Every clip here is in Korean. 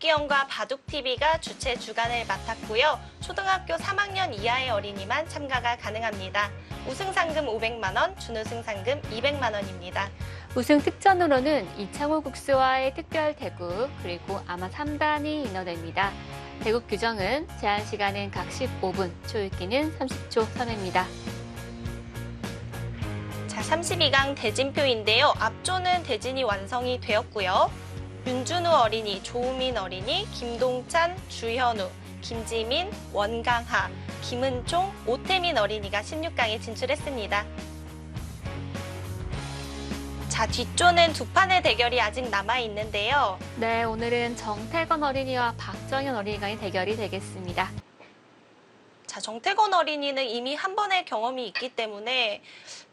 바둑기영과 바둑TV가 주최 주간을 맡았고요. 초등학교 3학년 이하의 어린이만 참가가 가능합니다. 우승 상금 500만 원, 준우승 상금 200만 원입니다. 우승 특전으로는 이창호 국수와의 특별 대국, 그리고 아마 3단이 인허됩니다. 대국 규정은 제한 시간은 각 15분, 초읽기는 30초 선회입니다. 자, 32강 대진표인데요. 앞조는 대진이 완성이 되었고요. 윤준우 어린이, 조우민 어린이, 김동찬, 주현우, 김지민, 원강하, 김은총, 오태민 어린이가 16강에 진출했습니다. 자, 뒷조는 두 판의 대결이 아직 남아있는데요. 네, 오늘은 정태건 어린이와 박정현 어린이가 대결이 되겠습니다. 자, 정태건 어린이는 이미 한 번의 경험이 있기 때문에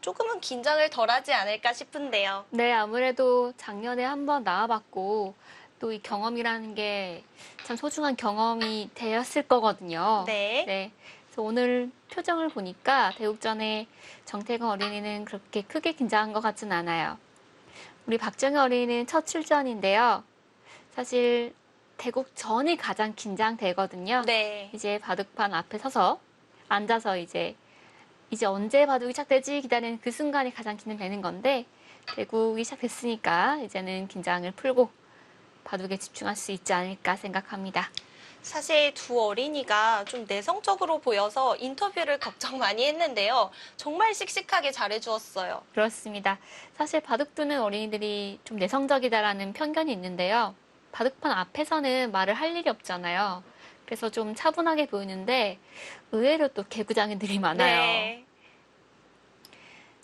조금은 긴장을 덜하지 않을까 싶은데요. 네, 아무래도 작년에 한 번 나와봤고 또 이 경험이라는 게 참 소중한 경험이 되었을 거거든요. 네. 그래서 오늘 표정을 보니까 대국전에 정태건 어린이는 그렇게 크게 긴장한 것 같진 않아요. 우리 박정현 어린이는 첫 출전인데요. 사실 대국전이 가장 긴장되거든요. 네. 이제 바둑판 앞에 서서 앉아서 이제 언제 바둑이 시작되지 기다리는 그 순간이 가장 긴장되는 건데 대국이 시작됐으니까 이제는 긴장을 풀고 바둑에 집중할 수 있지 않을까 생각합니다. 사실 두 어린이가 좀 내성적으로 보여서 인터뷰를 걱정 많이 했는데요. 정말 씩씩하게 잘해주었어요. 그렇습니다. 사실 바둑 두는 어린이들이 좀 내성적이다라는 편견이 있는데요. 바둑판 앞에서는 말을 할 일이 없잖아요. 그래서 좀 차분하게 보이는데 의외로 또 개구장이들이 많아요. 네.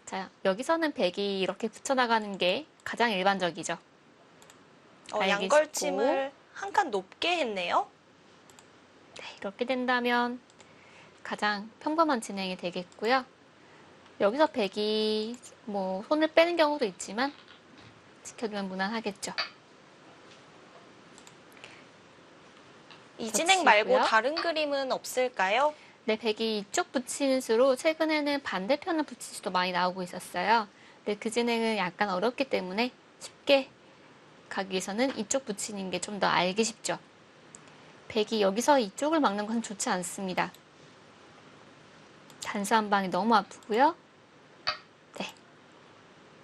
자, 여기서는 백이 이렇게 붙여나가는 게 가장 일반적이죠. 양걸침을 한 칸 높게 했네요. 네, 이렇게 된다면 가장 평범한 진행이 되겠고요. 여기서 백이 손을 빼는 경우도 있지만 지켜두면 무난하겠죠. 이 진행 말고 젖히고요. 다른 그림은 없을까요? 네, 백이 이쪽 붙이는 수로 최근에는 반대편을 붙일 수도 많이 나오고 있었어요. 근데 그 진행은 약간 어렵기 때문에 쉽게 가기 위해서는 이쪽 붙이는 게 좀 더 알기 쉽죠. 백이 여기서 이쪽을 막는 것은 좋지 않습니다. 단수 한 방이 너무 아프고요. 네,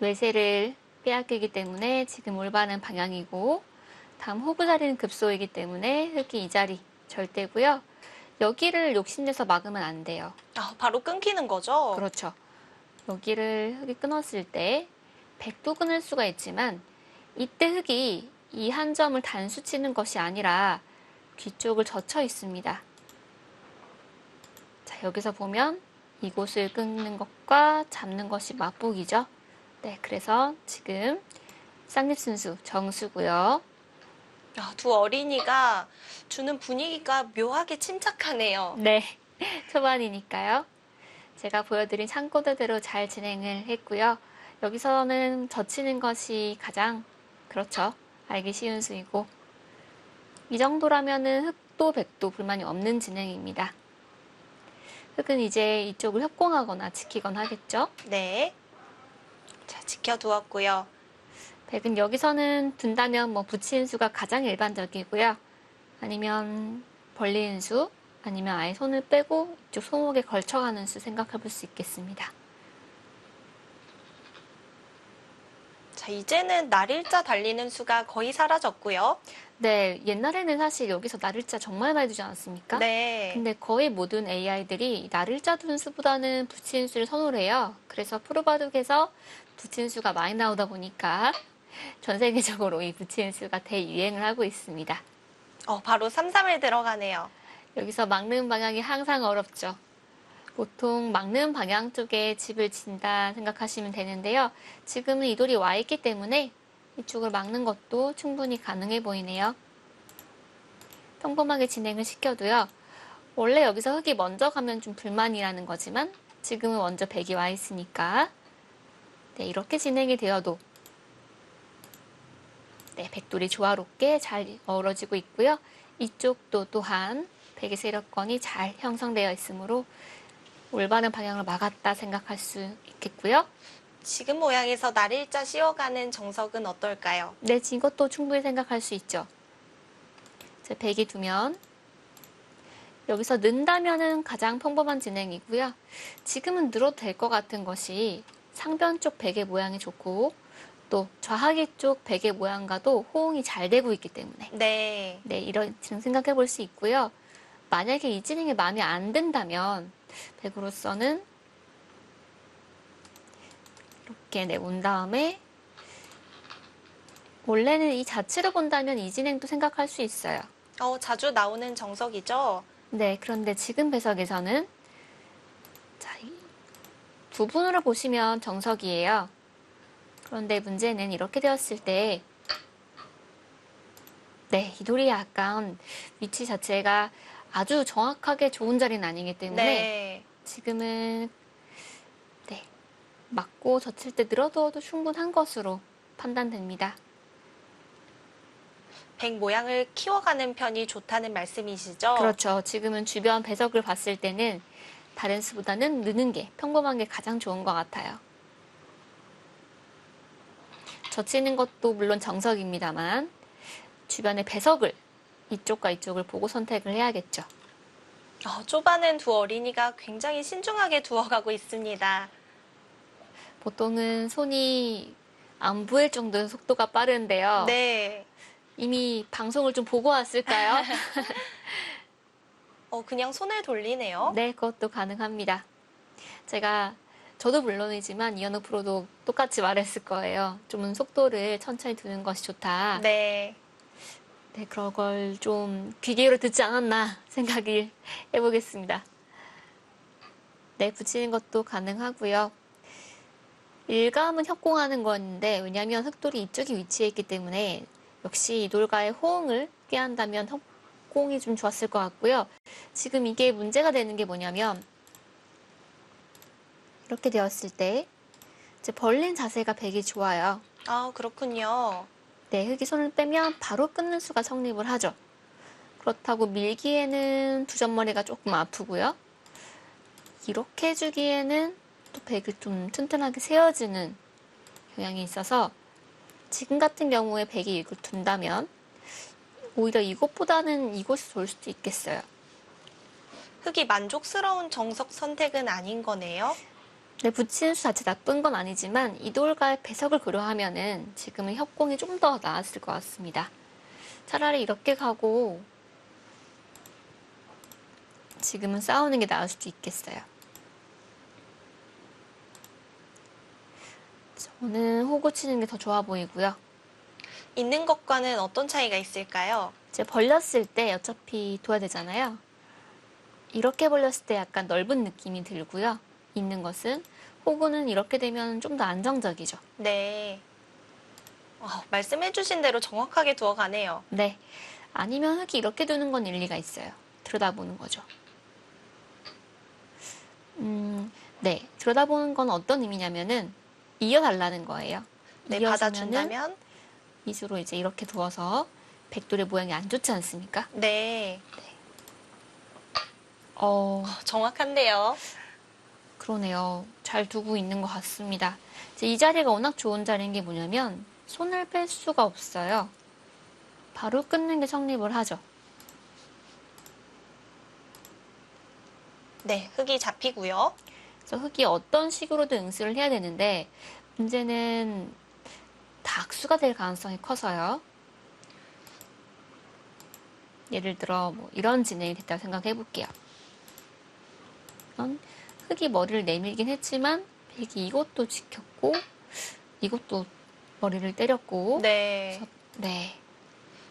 외세를 빼앗기기 때문에 지금 올바른 방향이고 다음 호구 자리는 급소이기 때문에 흑이 이 자리 절대고요. 여기를 욕심내서 막으면 안 돼요. 바로 끊기는 거죠? 그렇죠. 여기를 흑이 끊었을 때 백도 끊을 수가 있지만 이때 흑이 이 한 점을 단수 치는 것이 아니라 뒤쪽을 젖혀 있습니다. 자, 여기서 보면 이곳을 끊는 것과 잡는 것이 맞보기죠. 네, 그래서 지금 쌍립순수 정수고요. 두 어린이가 주는 분위기가 묘하게 침착하네요. 네, 초반이니까요. 제가 보여드린 참고대로 잘 진행을 했고요. 여기서는 젖히는 것이 가장 그렇죠. 알기 쉬운 수이고 이 정도라면은 흑도 백도 불만이 없는 진행입니다. 흑은 이제 이쪽을 협공하거나 지키거나 하겠죠. 네. 자, 지켜두었고요. 백은 여기서는 둔다면 붙이는 수가 가장 일반적이고요. 아니면 벌리는 수, 아니면 아예 손을 빼고 이쪽 손목에 걸쳐가는 수 생각해 볼 수 있겠습니다. 자, 이제는 날일자 달리는 수가 거의 사라졌고요. 네, 옛날에는 사실 여기서 날일자 정말 많이 두지 않았습니까? 네. 근데 거의 모든 AI들이 날일자 두는 수보다는 붙이는 수를 선호를 해요. 그래서 프로바둑에서 붙이는 수가 많이 나오다 보니까 전 세계적으로 이 붙이는 수가 대유행을 하고 있습니다. 바로 3-3을 들어가네요. 여기서 막는 방향이 항상 어렵죠. 보통 막는 방향 쪽에 집을 진다 생각하시면 되는데요. 지금은 이 돌이 와 있기 때문에 이쪽을 막는 것도 충분히 가능해 보이네요. 평범하게 진행을 시켜도요. 원래 여기서 흑이 먼저 가면 좀 불만이라는 거지만 지금은 먼저 백이 와 있으니까 네, 이렇게 진행이 되어도 네, 백돌이 조화롭게 잘 어우러지고 있고요. 이쪽도 또한 백의 세력권이 잘 형성되어 있으므로 올바른 방향을 막았다 생각할 수 있겠고요. 지금 모양에서 날일자 씌워가는 정석은 어떨까요? 네, 이것도 충분히 생각할 수 있죠. 이제 백이 두면 여기서 는다면은 가장 평범한 진행이고요. 지금은 늘어도 될 것 같은 것이 상변 쪽 백의 모양이 좋고 또 좌하기 쪽 백의 모양과도 호응이 잘 되고 있기 때문에 네. 네, 이런 진행 생각해 볼 수 있고요. 만약에 이 진행이 마음에 안 든다면 백으로서는 이렇게 내온 다음에 원래는 이 자체로 본다면 이 진행도 생각할 수 있어요. 자주 나오는 정석이죠? 네, 그런데 지금 배석에서는 자, 이 부분으로 보시면 정석이에요. 그런데 문제는 이렇게 되었을 때 네, 이 돌이 약간 위치 자체가 아주 정확하게 좋은 자리는 아니기 때문에 네. 지금은 네, 맞고 젖힐 때 늘어두어도 충분한 것으로 판단됩니다. 백 모양을 키워가는 편이 좋다는 말씀이시죠? 그렇죠. 지금은 주변 배석을 봤을 때는 다른 수보다는 느는 게 평범한 게 가장 좋은 것 같아요. 젖히는 것도 물론 정석입니다만 주변의 배석을 이쪽과 이쪽을 보고 선택을 해야겠죠. 좁아낸 두 어린이가 굉장히 신중하게 두어가고 있습니다. 보통은 손이 안 보일 정도로 속도가 빠른데요. 네. 이미 방송을 좀 보고 왔을까요? 그냥 손을 돌리네요. 네, 그것도 가능합니다. 저도 물론이지만 이현우 프로도 똑같이 말했을 거예요. 좀 속도를 천천히 두는 것이 좋다. 네. 네, 그런 걸 좀 귀 기울여 듣지 않았나 생각을 해보겠습니다. 네, 붙이는 것도 가능하고요. 일감은 협공하는 건데 왜냐하면 흑돌이 이쪽에 위치해 있기 때문에 역시 이돌과의 호응을 꾀한다면 협공이 좀 좋았을 것 같고요. 지금 이게 문제가 되는 게 뭐냐면 이렇게 되었을 때 이제 벌린 자세가 백이 좋아요. 그렇군요. 네, 흑이 손을 빼면 바로 끊는 수가 성립을 하죠. 그렇다고 밀기에는 두 점머리가 조금 아프고요. 이렇게 해주기에는 또 백이 좀 튼튼하게 세워지는 경향이 있어서 지금 같은 경우에 백이 이걸 둔다면 오히려 이것보다는 이곳이 좋을 수도 있겠어요. 흑이 만족스러운 정석 선택은 아닌 거네요. 네, 붙이는 수 자체 나쁜 건 아니지만 이돌과의 배석을 고려하면은 지금은 협공이 좀 더 나았을 것 같습니다. 차라리 이렇게 가고 지금은 싸우는 게 나을 수도 있겠어요. 저는 호구 치는 게 더 좋아 보이고요. 있는 것과는 어떤 차이가 있을까요? 이제 벌렸을 때 어차피 둬야 되잖아요. 이렇게 벌렸을 때 약간 넓은 느낌이 들고요. 있는 것은 호구는 이렇게 되면 좀 더 안정적이죠. 네. 말씀해주신 대로 정확하게 두어가네요. 네. 아니면 흑이 이렇게 두는 건 일리가 있어요. 들여다보는 거죠. 네. 들여다보는 건 어떤 의미냐면은 이어달라는 거예요. 네, 이어주면은 받아준다면? 이수로 이제 이렇게 두어서 백돌의 모양이 안 좋지 않습니까? 네. 정확한데요. 그러네요. 잘 두고 있는 것 같습니다. 이제 이 자리가 워낙 좋은 자리인 게 뭐냐면 손을 뺄 수가 없어요. 바로 끊는 게 성립을 하죠. 네, 흑이 잡히고요. 그래서 흑이 어떤 식으로든 응수를 해야 되는데 문제는 다 악수가 될 가능성이 커서요. 예를 들어 뭐 이런 진행이 됐다고 생각해 볼게요. 흑이 머리를 내밀긴 했지만 백이 이것도 지켰고 이것도 머리를 때렸고 네. 네,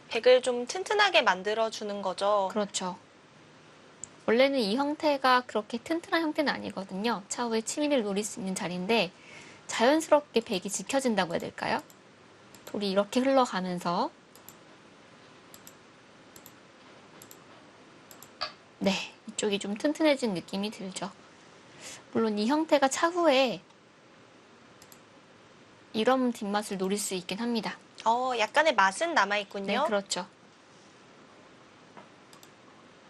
백을 좀 튼튼하게 만들어주는 거죠. 그렇죠. 원래는 이 형태가 그렇게 튼튼한 형태는 아니거든요. 차후에 치밀을 노릴 수 있는 자리인데 자연스럽게 백이 지켜진다고 해야 될까요? 돌이 이렇게 흘러가면서 네, 이쪽이 좀 튼튼해진 느낌이 들죠. 물론 이 형태가 차후에 이런 뒷맛을 노릴 수 있긴 합니다. 약간의 맛은 네, 남아있군요. 그렇죠.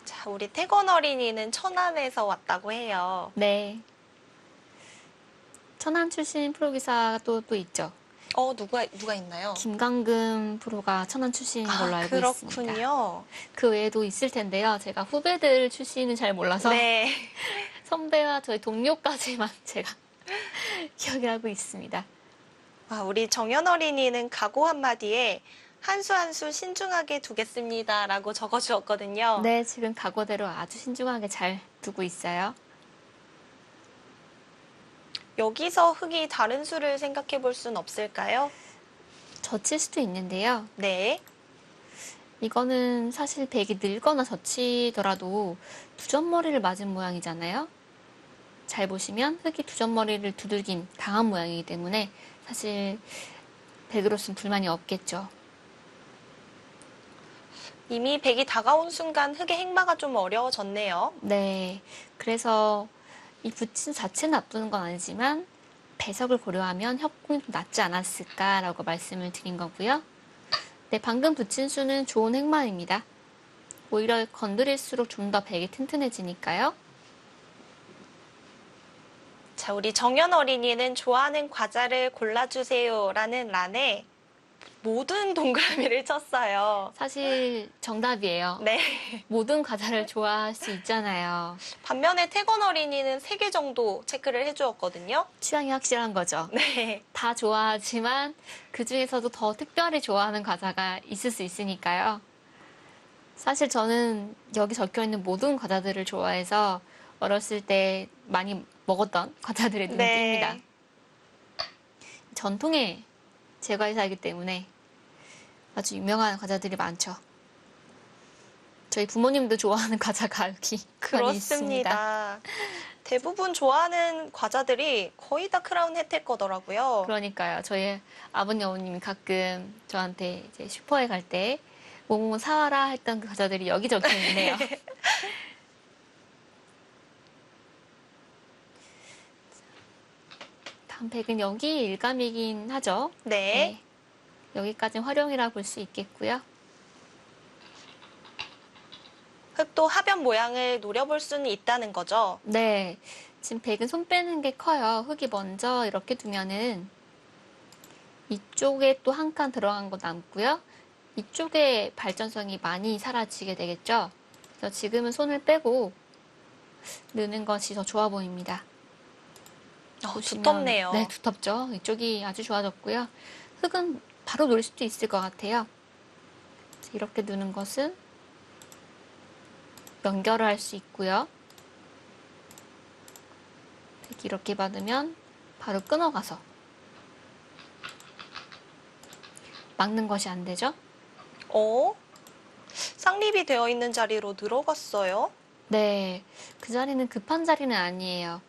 자, 우리 태권 어린이는 천안에서 왔다고 해요. 네. 천안 출신 프로기사가 또 있죠. 누가 있나요? 김강금 프로가 천안 출신인 걸로 알고 있습니다. 그렇군요. 그 외에도 있을 텐데요. 제가 후배들 출신은 잘 몰라서 네. 선배와 저희 동료까지만 제가 기억을 하고 있습니다. 우리 정연 어린이는 각오 한마디에 한 수 한 수 신중하게 두겠습니다라고 적어주었거든요. 네, 지금 각오대로 아주 신중하게 잘 두고 있어요. 여기서 흙이 다른 수를 생각해 볼 수는 없을까요? 젖힐 수도 있는데요. 네. 이거는 사실 백이 늙거나 젖히더라도 두점머리를 맞은 모양이잖아요. 잘 보시면 흙이 두점머리를 두들긴 당한 모양이기 때문에 사실 백으로서는 불만이 없겠죠. 이미 백이 다가온 순간 흙의 행마가 좀 어려워졌네요. 네, 그래서 이 붙임 자체는 나쁘는 건 아니지만 배석을 고려하면 협공이 좀 낫지 않았을까라고 말씀을 드린 거고요. 네, 방금 붙인 수는 좋은 행마입니다. 오히려 건드릴수록 좀 더 백이 튼튼해지니까요. 자, 우리 정연 어린이는 좋아하는 과자를 골라주세요라는 란에 모든 동그라미를 쳤어요. 사실 정답이에요. 네. 모든 과자를 좋아할 수 있잖아요. 반면에 태건 어린이는 3개 정도 체크를 해주었거든요. 취향이 확실한 거죠. 네. 다 좋아하지만 그 중에서도 더 특별히 좋아하는 과자가 있을 수 있으니까요. 사실 저는 여기 적혀 있는 모든 과자들을 좋아해서 어렸을 때 많이 먹었던 과자들의 눈에 띕니다. 전통의 제과회사이기 때문에 아주 유명한 과자들이 많죠. 저희 부모님도 좋아하는 과자가 여기 많이 있습니다. 그렇습니다. 대부분 좋아하는 과자들이 거의 다 크라운 혜택 거더라고요. 그러니까요. 저희 아버님, 어머님이 가끔 저한테 이제 슈퍼에 갈 때 뭐뭐 사와라 했던 그 과자들이 여기 적혀 있네요. 다음 팩은 여기 일감이긴 하죠. 네. 여기까지는 활용이라 볼 수 있겠고요. 흙도 하변 모양을 노려볼 수는 있다는 거죠. 네. 지금 백은 손 빼는 게 커요. 흙이 먼저 이렇게 두면은 이쪽에 또 한 칸 들어간 거 남고요. 이쪽에 발전성이 많이 사라지게 되겠죠. 그래서 지금은 손을 빼고 넣는 것이 더 좋아 보입니다. 보시면, 두텁네요. 네, 두텁죠. 이쪽이 아주 좋아졌고요. 흙은 바로 놓을 수도 있을 것 같아요. 이렇게 넣는 것은 연결을 할 수 있고요. 이렇게 받으면 바로 끊어가서 막는 것이 안 되죠. 쌍립이 되어 있는 자리로 들어갔어요. 네, 그 자리는 급한 자리는 아니에요.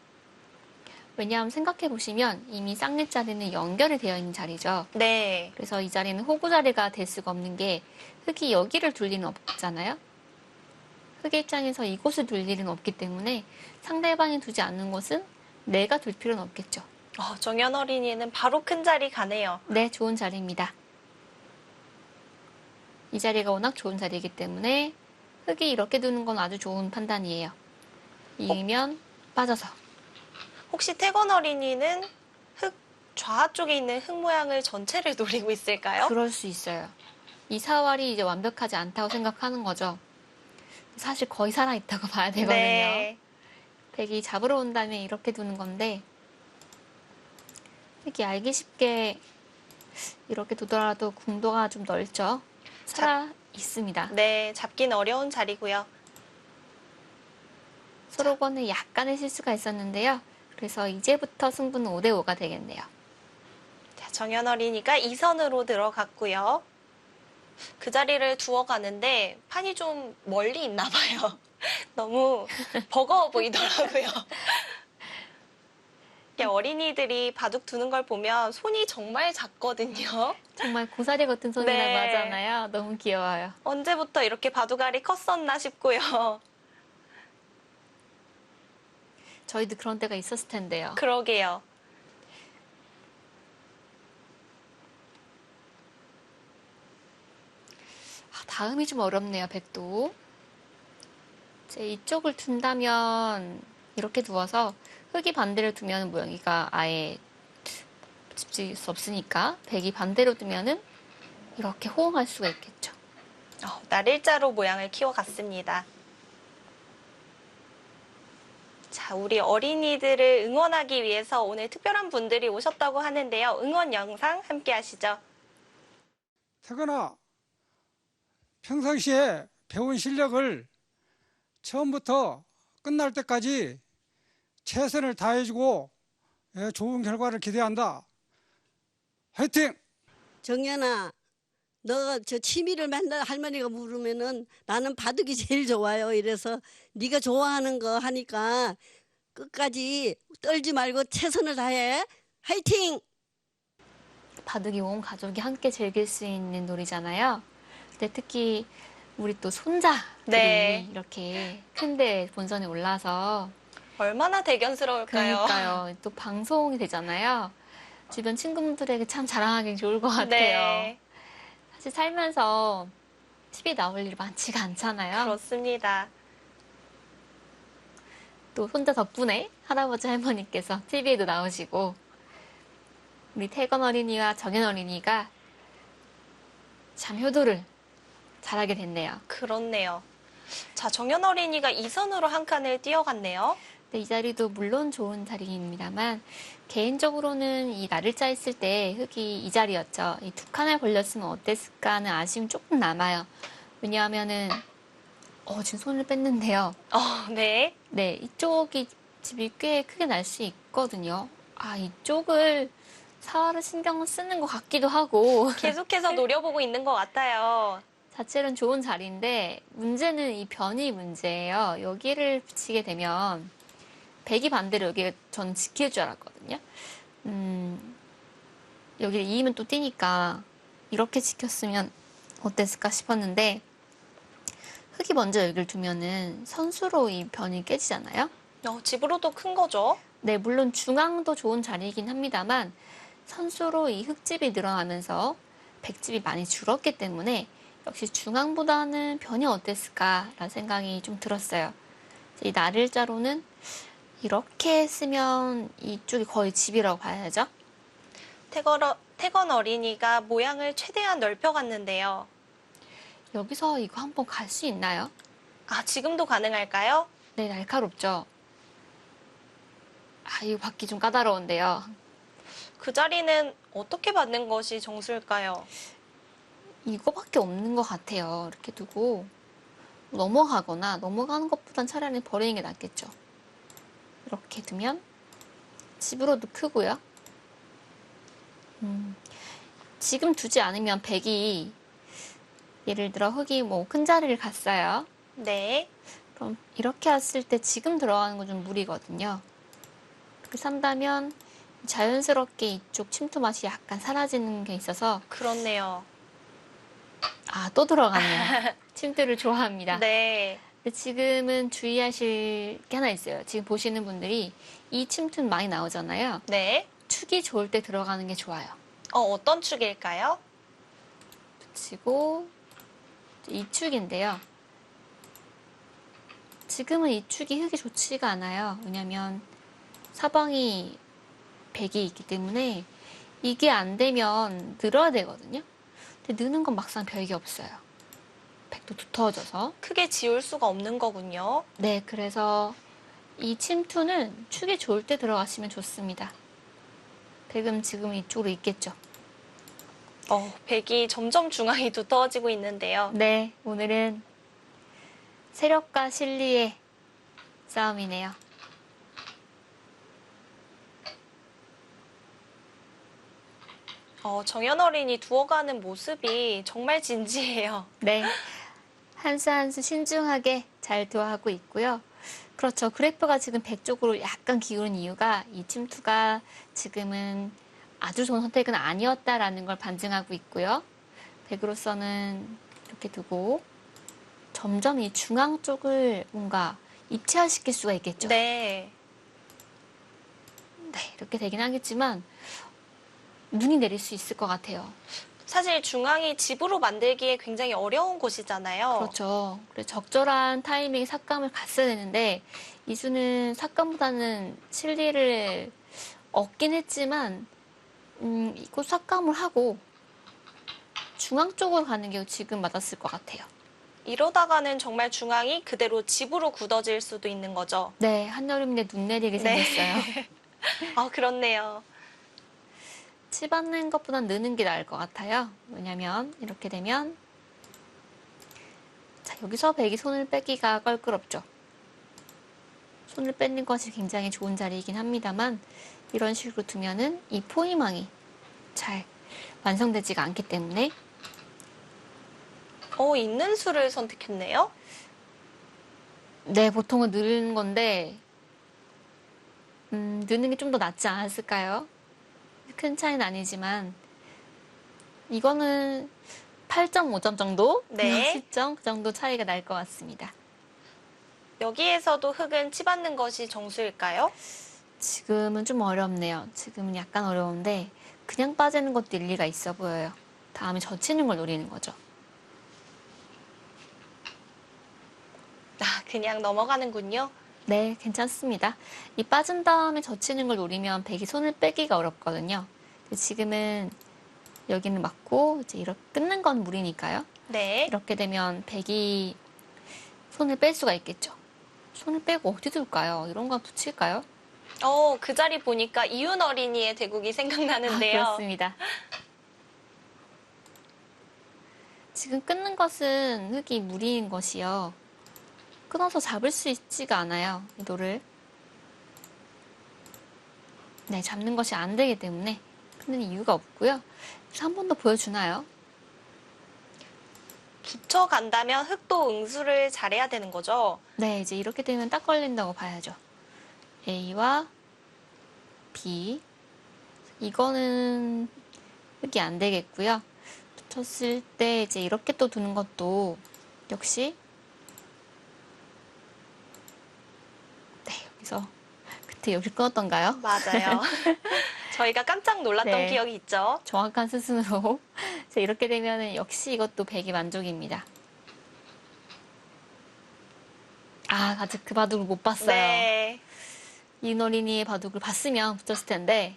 왜냐하면 생각해 보시면 이미 쌍립 자리는 연결이 되어 있는 자리죠. 네. 그래서 이 자리는 호구 자리가 될 수가 없는 게 흙이 여기를 둘 리는 없잖아요. 흙의 입장에서 이곳을 둘 일은 없기 때문에 상대방이 두지 않는 곳은 내가 둘 필요는 없겠죠. 정연 어린이는 바로 큰 자리 가네요. 네, 좋은 자리입니다. 이 자리가 워낙 좋은 자리이기 때문에 흙이 이렇게 두는 건 아주 좋은 판단이에요. 이면 빠져서. 혹시 태건 어린이는 흙 좌 쪽에 있는 흙 모양을 전체를 노리고 있을까요? 그럴 수 있어요. 이 사활이 이제 완벽하지 않다고 생각하는 거죠. 사실 거의 살아있다고 봐야 되거든요. 네. 백이 잡으러 온 다음에 이렇게 두는 건데 이렇게 알기 쉽게 이렇게 두더라도 궁도가 좀 넓죠. 살아 있습니다. 네, 잡긴 어려운 자리고요. 서로 간에 약간의 실수가 있었는데요. 그래서 이제부터 승부는 5대5가 되겠네요. 자, 정연 어린이가 2선으로 들어갔고요. 그 자리를 두어 가는데 판이 좀 멀리 있나 봐요. 너무 버거워 보이더라고요. 이렇게 어린이들이 바둑 두는 걸 보면 손이 정말 작거든요. 정말 고사리 같은 손이라고 네. 하잖아요. 너무 귀여워요. 언제부터 이렇게 바둑알이 컸었나 싶고요. 저희도 그런 때가 있었을 텐데요. 그러게요. 다음이 좀 어렵네요, 백도. 이제 이쪽을 둔다면 이렇게 두어서 흙이 반대를 두면 모양이가 아예 집질 수 없으니까 백이 반대로 두면은 이렇게 호응할 수가 있겠죠. 날일자로 모양을 키워갔습니다. 자, 우리 어린이들을 응원하기 위해서 오늘 특별한 분들이 오셨다고 하는데요. 응원 영상 함께 하시죠. 태건아, 평상시에 배운 실력을 처음부터 끝날 때까지 최선을 다해주고 좋은 결과를 기대한다. 화이팅! 정연아, 너가 저 취미를 맨날 할머니가 물으면은 나는 바둑이 제일 좋아요. 이래서 네가 좋아하는 거 하니까 끝까지 떨지 말고 최선을 다해. 화이팅! 바둑이 온 가족이 함께 즐길 수 있는 놀이잖아요. 근데 특히 우리 또 손자들이 네. 이렇게 큰데 본선에 올라서 얼마나 대견스러울까요? 그러니까요. 또 방송이 되잖아요. 주변 친구분들에게 참 자랑하기 좋을 것 같아요. 네, 사실 살면서 TV에 나올 일이 많지가 않잖아요. 그렇습니다. 또 손자 덕분에 할아버지 할머니께서 TV에도 나오시고 우리 태건 어린이와 정연 어린이가 참 효도를 잘하게 됐네요. 그렇네요. 자, 정연 어린이가 2선으로 한 칸을 뛰어갔네요. 근데 이 자리도 물론 좋은 자리입니다만 개인적으로는 이 날일자 있을 때 흙이 이 자리였죠. 이 두 칸을 벌렸으면 어땠을까 하는 아쉬움이 조금 남아요. 왜냐하면은 지금 손을 뺐는데요. 네. 네, 이쪽이 집이 꽤 크게 날 수 있거든요. 이쪽을 사활을 신경을 쓰는 것 같기도 하고 계속해서 노려보고 있는 것 같아요. 자체는 좋은 자리인데 문제는 이 변이 문제예요. 여기를 붙이게 되면 백이 반대로 여기 저는 지킬 줄 알았거든요. 여기를 이으면 또 뛰니까 이렇게 지켰으면 어땠을까 싶었는데 흙이 먼저 여기를 두면은 선수로 이 변이 깨지잖아요. 집으로도 큰 거죠. 네, 물론 중앙도 좋은 자리이긴 합니다만 선수로 이 흙집이 늘어나면서 백집이 많이 줄었기 때문에 역시 중앙보다는 변이 어땠을까라는 생각이 좀 들었어요. 이 날일자로는 이렇게 쓰면 이쪽이 거의 집이라고 봐야죠. 태건 어린이가 모양을 최대한 넓혀갔는데요. 여기서 이거 한번 갈 수 있나요? 지금도 가능할까요? 네, 날카롭죠. 이거 받기 좀 까다로운데요. 그 자리는 어떻게 받는 것이 정수일까요? 이거밖에 없는 것 같아요. 이렇게 두고 넘어가거나 넘어가는 것보단 차라리 버리는 게 낫겠죠. 이렇게 두면 집으로도 크고요. 지금 두지 않으면 백이 예를 들어 흙이 큰 자리를 갔어요. 네. 그럼 이렇게 왔을 때 지금 들어가는 건 좀 무리거든요. 그렇게 산다면 자연스럽게 이쪽 침투 맛이 약간 사라지는 게 있어서 그렇네요. 또 들어가네요. 침투를 좋아합니다. 네. 근데 지금은 주의하실 게 하나 있어요. 지금 보시는 분들이 이 침투는 많이 나오잖아요. 네. 축이 좋을 때 들어가는 게 좋아요. 어떤 축일까요? 붙이고 이 축인데요. 지금은 이 축이 흙이 좋지가 않아요. 왜냐면 사방이 백이 있기 때문에 이게 안 되면 늘어야 되거든요. 근데 느는 건 막상 별게 없어요. 백도 두터워져서. 크게 지울 수가 없는 거군요. 네, 그래서 이 침투는 축이 좋을 때 들어가시면 좋습니다. 백은 지금 이쪽으로 있겠죠. 백이 점점 중앙이 두터워지고 있는데요. 네, 오늘은 세력과 실리의 싸움이네요. 정연 어린이 두어가는 모습이 정말 진지해요. 네, 한 수 한 수 신중하게 잘 두어하고 있고요. 그렇죠. 그래프가 지금 백 쪽으로 약간 기울은 이유가 이 침투가 지금은 아주 좋은 선택은 아니었다라는 걸 반증하고 있고요. 백으로서는 이렇게 두고 점점 이 중앙 쪽을 뭔가 입체화시킬 수가 있겠죠. 네. 네, 이렇게 되긴 하겠지만 눈이 내릴 수 있을 것 같아요. 사실 중앙이 집으로 만들기에 굉장히 어려운 곳이잖아요. 그렇죠. 그래서 적절한 타이밍에 삭감을 갔어야 되는데 이수는 삭감보다는 실리를 얻긴 했지만 이거 삭감을 하고 중앙 쪽으로 가는 게 지금 맞았을 것 같아요. 이러다가는 정말 중앙이 그대로 집으로 굳어질 수도 있는 거죠. 네, 한여름인데 눈 내리게 네. 생겼어요. 아, 그렇네요. 치 받는 것보단 느는 게 나을 것 같아요. 왜냐면 이렇게 되면 자, 여기서 백이 손을 빼기가 껄끄럽죠. 손을 빼는 것이 굉장히 좋은 자리이긴 합니다만 이런 식으로 두면은 이 포위망이 잘 완성되지가 않기 때문에 있는 수를 선택했네요. 네, 보통은 느는 건데 느는 게 좀 더 낫지 않았을까요? 큰 차이는 아니지만 이거는 8.5점 정도? 네. 10점? 그 정도 차이가 날 것 같습니다. 여기에서도 흙은 치받는 것이 정수일까요? 지금은 좀 어렵네요. 지금은 약간 어려운데 그냥 빠지는 것도 일리가 있어 보여요. 다음에 젖히는 걸 노리는 거죠. 그냥 넘어가는군요. 네, 괜찮습니다. 이 빠진 다음에 젖히는 걸 노리면 백이 손을 빼기가 어렵거든요. 지금은 여기는 맞고 이제 이렇게 끊는 건 무리니까요. 네. 이렇게 되면 백이 손을 뺄 수가 있겠죠. 손을 빼고 어디 둘까요? 이런 거 붙일까요? 그 자리 보니까 이윤 어린이의 대국이 생각나는데요. 그렇습니다. 지금 끊는 것은 흙이 무리인 것이요. 끊어서 잡을 수 있지가 않아요. 이 돌을. 네, 잡는 것이 안 되기 때문에 끊는 이유가 없고요. 그래서 한 번 더 보여주나요? 붙여간다면 흙도 응수를 잘해야 되는 거죠. 네, 이제 이렇게 되면 딱 걸린다고 봐야죠. A와 B. 이거는 흙이 안 되겠고요. 붙였을 때 이제 이렇게 또 두는 것도 역시 네, 여기서 그때 여기 끊었던가요? 맞아요. 저희가 깜짝 놀랐던 네. 기억이 있죠. 정확한 수순으로. 자, 이렇게 되면 역시 이것도 백이 만족입니다. 아, 아직 그 바둑을 못 봤어요. 네. 이노린이의 바둑을 봤으면 붙였을 텐데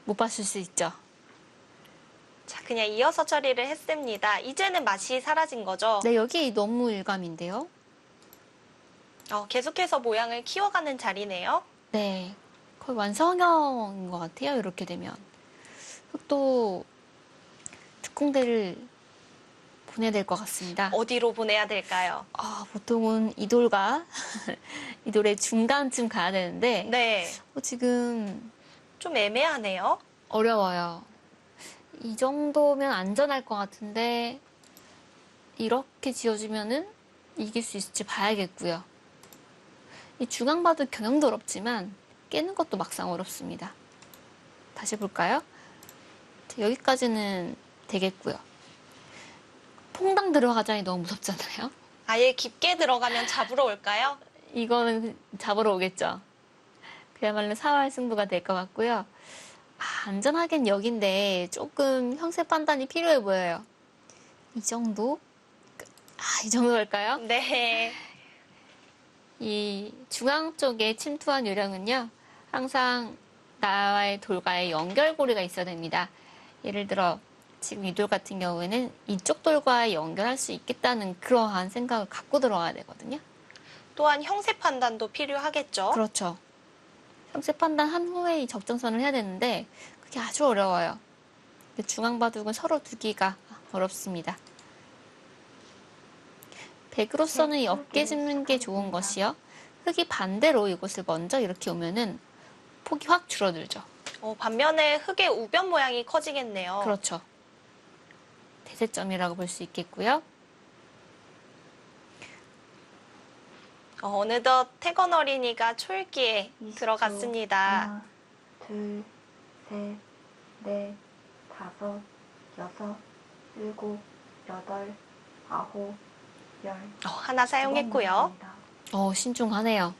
못 봤을 수 있죠. 자, 그냥 이어서 처리를 했습니다. 이제는 맛이 사라진 거죠. 네, 여기 너무 일감인데요. 계속해서 모양을 키워가는 자리네요. 네, 거의 완성형인 것 같아요. 이렇게 되면 흙도 특공대를 보내야 될 것 같습니다. 어디로 보내야 될까요? 보통은 이 돌과 이 돌의 중간쯤 가야 되는데 네. 지금 좀 애매하네요. 어려워요. 이 정도면 안전할 것 같은데 이렇게 지어주면은 이길 수 있을지 봐야겠고요. 이 중앙 봐도 경영도 어렵지만 깨는 것도 막상 어렵습니다. 다시 볼까요? 자, 여기까지는 되겠고요. 퐁당 들어가자니 너무 무섭잖아요. 아예 깊게 들어가면 잡으러 올까요? 이거는 잡으러 오겠죠. 그야말로 사활 승부가 될 것 같고요. 안전하긴 여긴데 조금 형세 판단이 필요해 보여요. 이 정도? 이 정도 할까요? 네. 이 중앙 쪽에 침투한 요령은요. 항상 나와의 돌과의 연결고리가 있어야 됩니다. 예를 들어 지금 이 돌 같은 경우에는 이쪽 돌과 연결할 수 있겠다는 그러한 생각을 갖고 들어가야 되거든요. 또한 형세 판단도 필요하겠죠. 그렇죠. 형세 판단한 후에 이 적정선을 해야 되는데 그게 아주 어려워요. 중앙 바둑은 서로 두기가 어렵습니다. 백으로서는 이 어깨 짚는 게 좋은 것이요. 흙이 반대로 이곳을 먼저 이렇게 오면은 폭이 확 줄어들죠. 반면에 흙의 우변 모양이 커지겠네요. 그렇죠. 대세점이라고 볼 수 있겠고요. 어느덧 태건 어린이가 초읽기에 들어갔습니다. 하나, 둘, 셋, 넷, 다섯, 여섯, 일곱, 여덟, 아홉, 열. 하나 사용했고요. 신중하네요.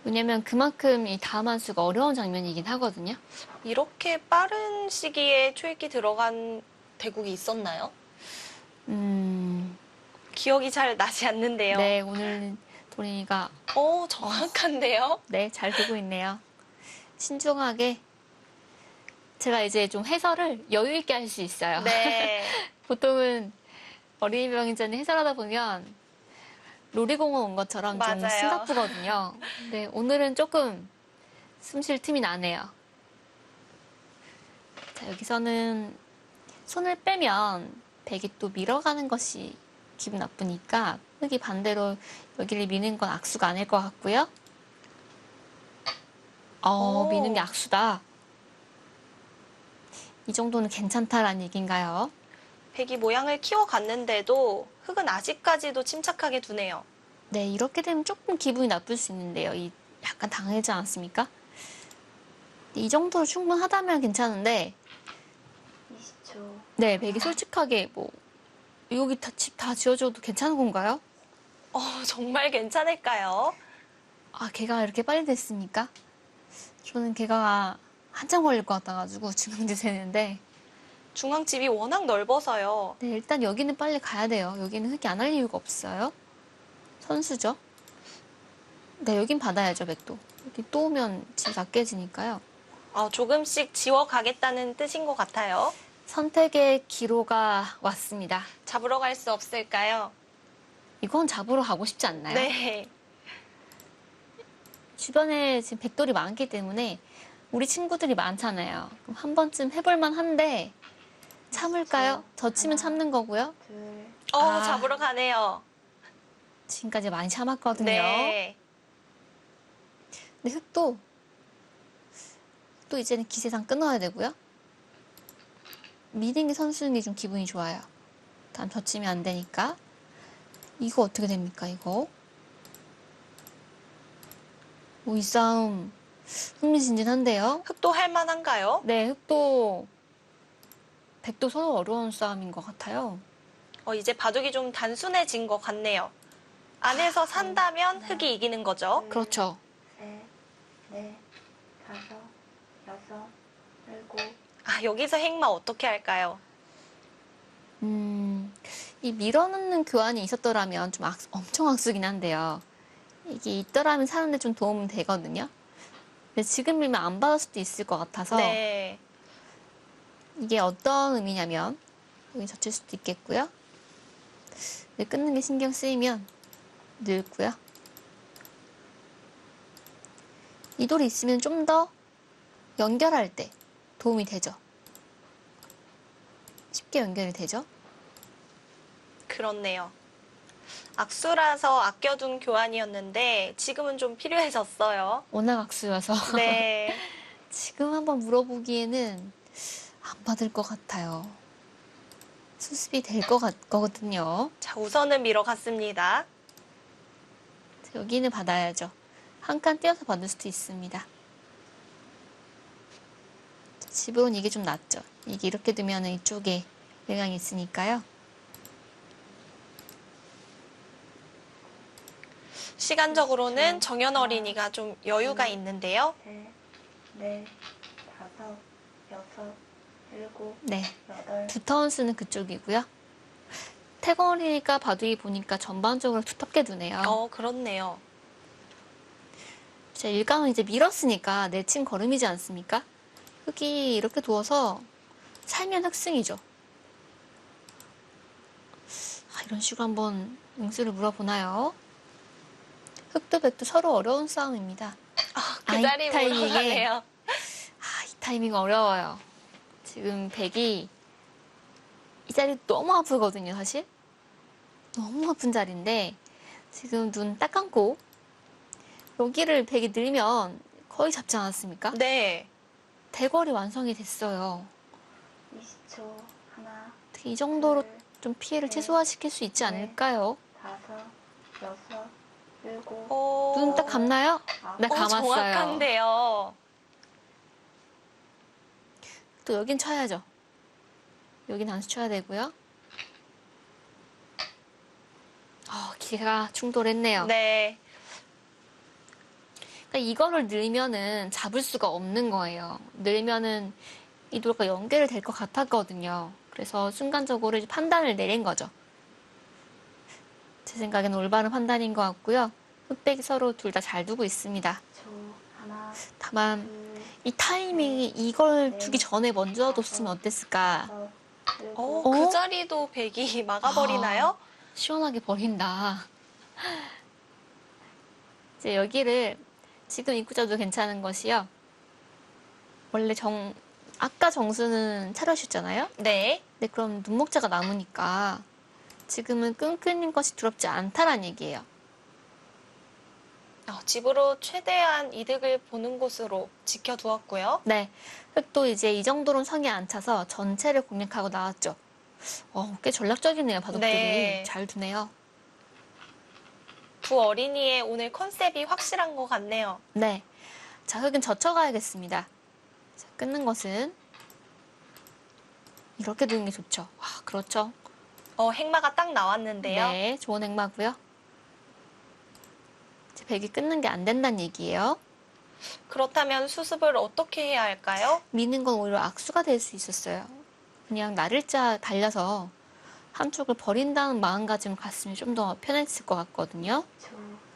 왜냐면 그만큼 이 다음 한 수가 어려운 장면이긴 하거든요. 이렇게 빠른 시기에 초읽기 들어간 대국이 있었나요? 기억이 잘 나지 않는데요. 네, 오늘 도린이가 정확한데요? 네, 잘 두고 있네요. 신중하게 제가 이제 좀 해설을 여유 있게 할 수 있어요. 네. 보통은 어린이 병원전에 해설하다 보면 놀이공원 온 것처럼 좀 맞아요. 숨가쁘거든요. 근데 오늘은 조금 숨 쉴 틈이 나네요. 자, 여기서는 손을 빼면 백이 또 밀어가는 것이 기분 나쁘니까 흙이 반대로 여기를 미는 건 악수가 아닐 것 같고요. 오. 미는 게 악수다. 이 정도는 괜찮다라는 얘기인가요? 백이 모양을 키워갔는데도 흙은 아직까지도 침착하게 두네요. 네, 이렇게 되면 조금 기분이 나쁠 수 있는데요. 약간 당하지 않았습니까? 이 정도로 충분하다면 괜찮은데, 20초. 네, 백이 솔직하게 여기 집 다 지어줘도 괜찮은 건가요? 정말 괜찮을까요? 아, 개가 이렇게 빨리 됐습니까? 저는 개가 한참 걸릴 것 같아가지고 지금 세는데, 중앙집이 워낙 넓어서요. 네, 일단 여기는 빨리 가야 돼요. 여기는 흙이 안 할 이유가 없어요. 선수죠. 네, 여긴 받아야죠, 백도. 여기 또 오면 집 다 깨지니까요. 조금씩 지워가겠다는 뜻인 것 같아요. 선택의 기로가 왔습니다. 잡으러 갈 수 없을까요? 이건 잡으러 가고 싶지 않나요? 네. 주변에 지금 백돌이 많기 때문에 우리 친구들이 많잖아요. 그럼 한 번쯤 해볼만 한데 참을까요? 젖히면 참는 거고요. 둘. 아. 잡으러 가네요. 지금까지 많이 참았거든요. 네. 근데 흙도 또 이제는 기세상 끊어야 되고요. 미는 게 선수는 게 좀 기분이 좋아요. 다음 젖히면 안 되니까. 이거 어떻게 됩니까, 이거? 이 싸움 흥미진진한데요? 흙도 할 만한가요? 네, 흙도 백도 서로 어려운 싸움인 것 같아요. 이제 바둑이 좀 단순해진 것 같네요. 안에서 산다면 흙이 이기는 거죠. 그렇죠. 셋, 넷, 다섯, 여섯, 일곱. 여기서 행마 어떻게 할까요? 이 밀어넣는 교환이 있었더라면 좀 엄청 악수긴 한데요. 이게 있더라면 사는데 좀 도움은 되거든요. 근데 지금 밀면 안 받을 수도 있을 것 같아서 네. 이게 어떤 의미냐면 여기 젖힐 수도 있겠고요. 끊는 게 신경 쓰이면 늙고요. 이 돌이 있으면 좀 더 연결할 때 도움이 되죠. 쉽게 연결이 되죠. 그렇네요. 악수라서 아껴둔 교환이었는데 지금은 좀 필요해졌어요. 워낙 악수여서 네. 지금 한번 물어보기에는 안 받을 것 같아요. 수습이 될 것 같거든요. 자, 우선은 밀어갔습니다. 여기는 받아야죠. 한 칸 띄어서 받을 수도 있습니다. 집으로는 이게 좀 낫죠. 이게 이렇게 두면 이쪽에 영향이 있으니까요. 시간적으로는 정연 어린이가 좀 여유가 있는데요. 셋, 넷, 다섯, 여섯, 일곱, 네, 여덟. 두터운 수는 그쪽이고요. 태권이니까 바둑이 보니까 전반적으로 두텁게 두네요. 그렇네요. 제 일감은 이제 밀었으니까 내친 걸음이지 않습니까? 흙이 이렇게 두어서 살면 흑승이죠. 이런 식으로 한번 응수를 물어보나요? 흙도 백도 서로 어려운 싸움입니다. 그 이 자리 물어가네요. 이 타이밍 어려워요. 지금 백이 이 자리 너무 아프거든요, 사실. 너무 아픈 자리인데 지금 눈 딱 감고 여기를 백이 늘면 거의 잡지 않았습니까? 네. 대궐이 완성이 됐어요. 20초. 하나, 이 정도로 둘, 좀 피해를 최소화시킬 수 있지 않을까요? 다섯, 여섯, 일곱. 눈 딱 감나요? 네, 감았어요. 정확한데요. 또 여긴 쳐야죠. 여긴 안수 쳐야 되고요. 기회가 충돌했네요. 네. 그러니까 이거를 늘면은 잡을 수가 없는 거예요. 늘면은 이 돌과 연결이 될 것 같았거든요. 그래서 순간적으로 이제 판단을 내린 거죠. 제 생각에는 올바른 판단인 것 같고요. 흑백이 서로 둘 다 잘 두고 있습니다. 하나, 다만 둘, 이 타이밍이 이걸 두기 전에 먼저 뒀으면 어땠을까? 여섯, 일곱, 그 자리도 백이 막아버리나요? 시원하게 버린다. 이제 여기를 지금 입구자도 괜찮은 것이요. 원래 아까 정수는 차려주셨잖아요. 네. 네, 그럼 눈목자가 남으니까 지금은 끈끈인 것이 두렵지 않다라는 얘기예요. 집으로 최대한 이득을 보는 곳으로 지켜두었고요. 네, 흙도 이제 이 정도로는 성에 안 차서 전체를 공략하고 나왔죠. 꽤 전략적이네요, 바둑들이. 네. 잘 두네요. 두 어린이의 오늘 컨셉이 확실한 것 같네요. 네, 자, 흙은 젖혀가야겠습니다. 자, 끊는 것은 이렇게 두는 게 좋죠. 그렇죠. 행마가 딱 나왔는데요. 네, 좋은 행마고요. 이제 백이 끊는 게 안 된다는 얘기예요. 그렇다면 수습을 어떻게 해야 할까요? 미는 건 오히려 악수가 될 수 있었어요. 그냥 나를자 달려서 한쪽을 버린다는 마음가짐을 갔으면 좀 더 편했을 것 같거든요. 초,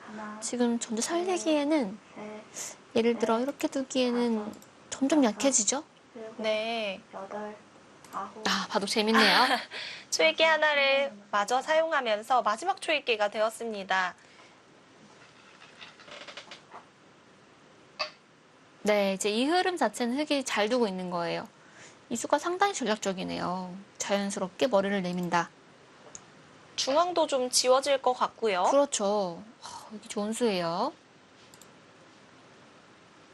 하나, 지금 전주 살리기에는 셋, 예를 들어 이렇게 두기에는 점점 약해지죠? 일곱, 네. 여덟, 아홉, 바둑 재밌네요. 초읽기 하나를 마저 사용하면서 마지막 초읽기가 되었습니다. 네, 이제 이 흐름 자체는 흙이 잘 두고 있는 거예요. 이 수가 상당히 전략적이네요. 자연스럽게 머리를 내민다. 중앙도 좀 지워질 것 같고요. 그렇죠. 여기 좋은 수예요.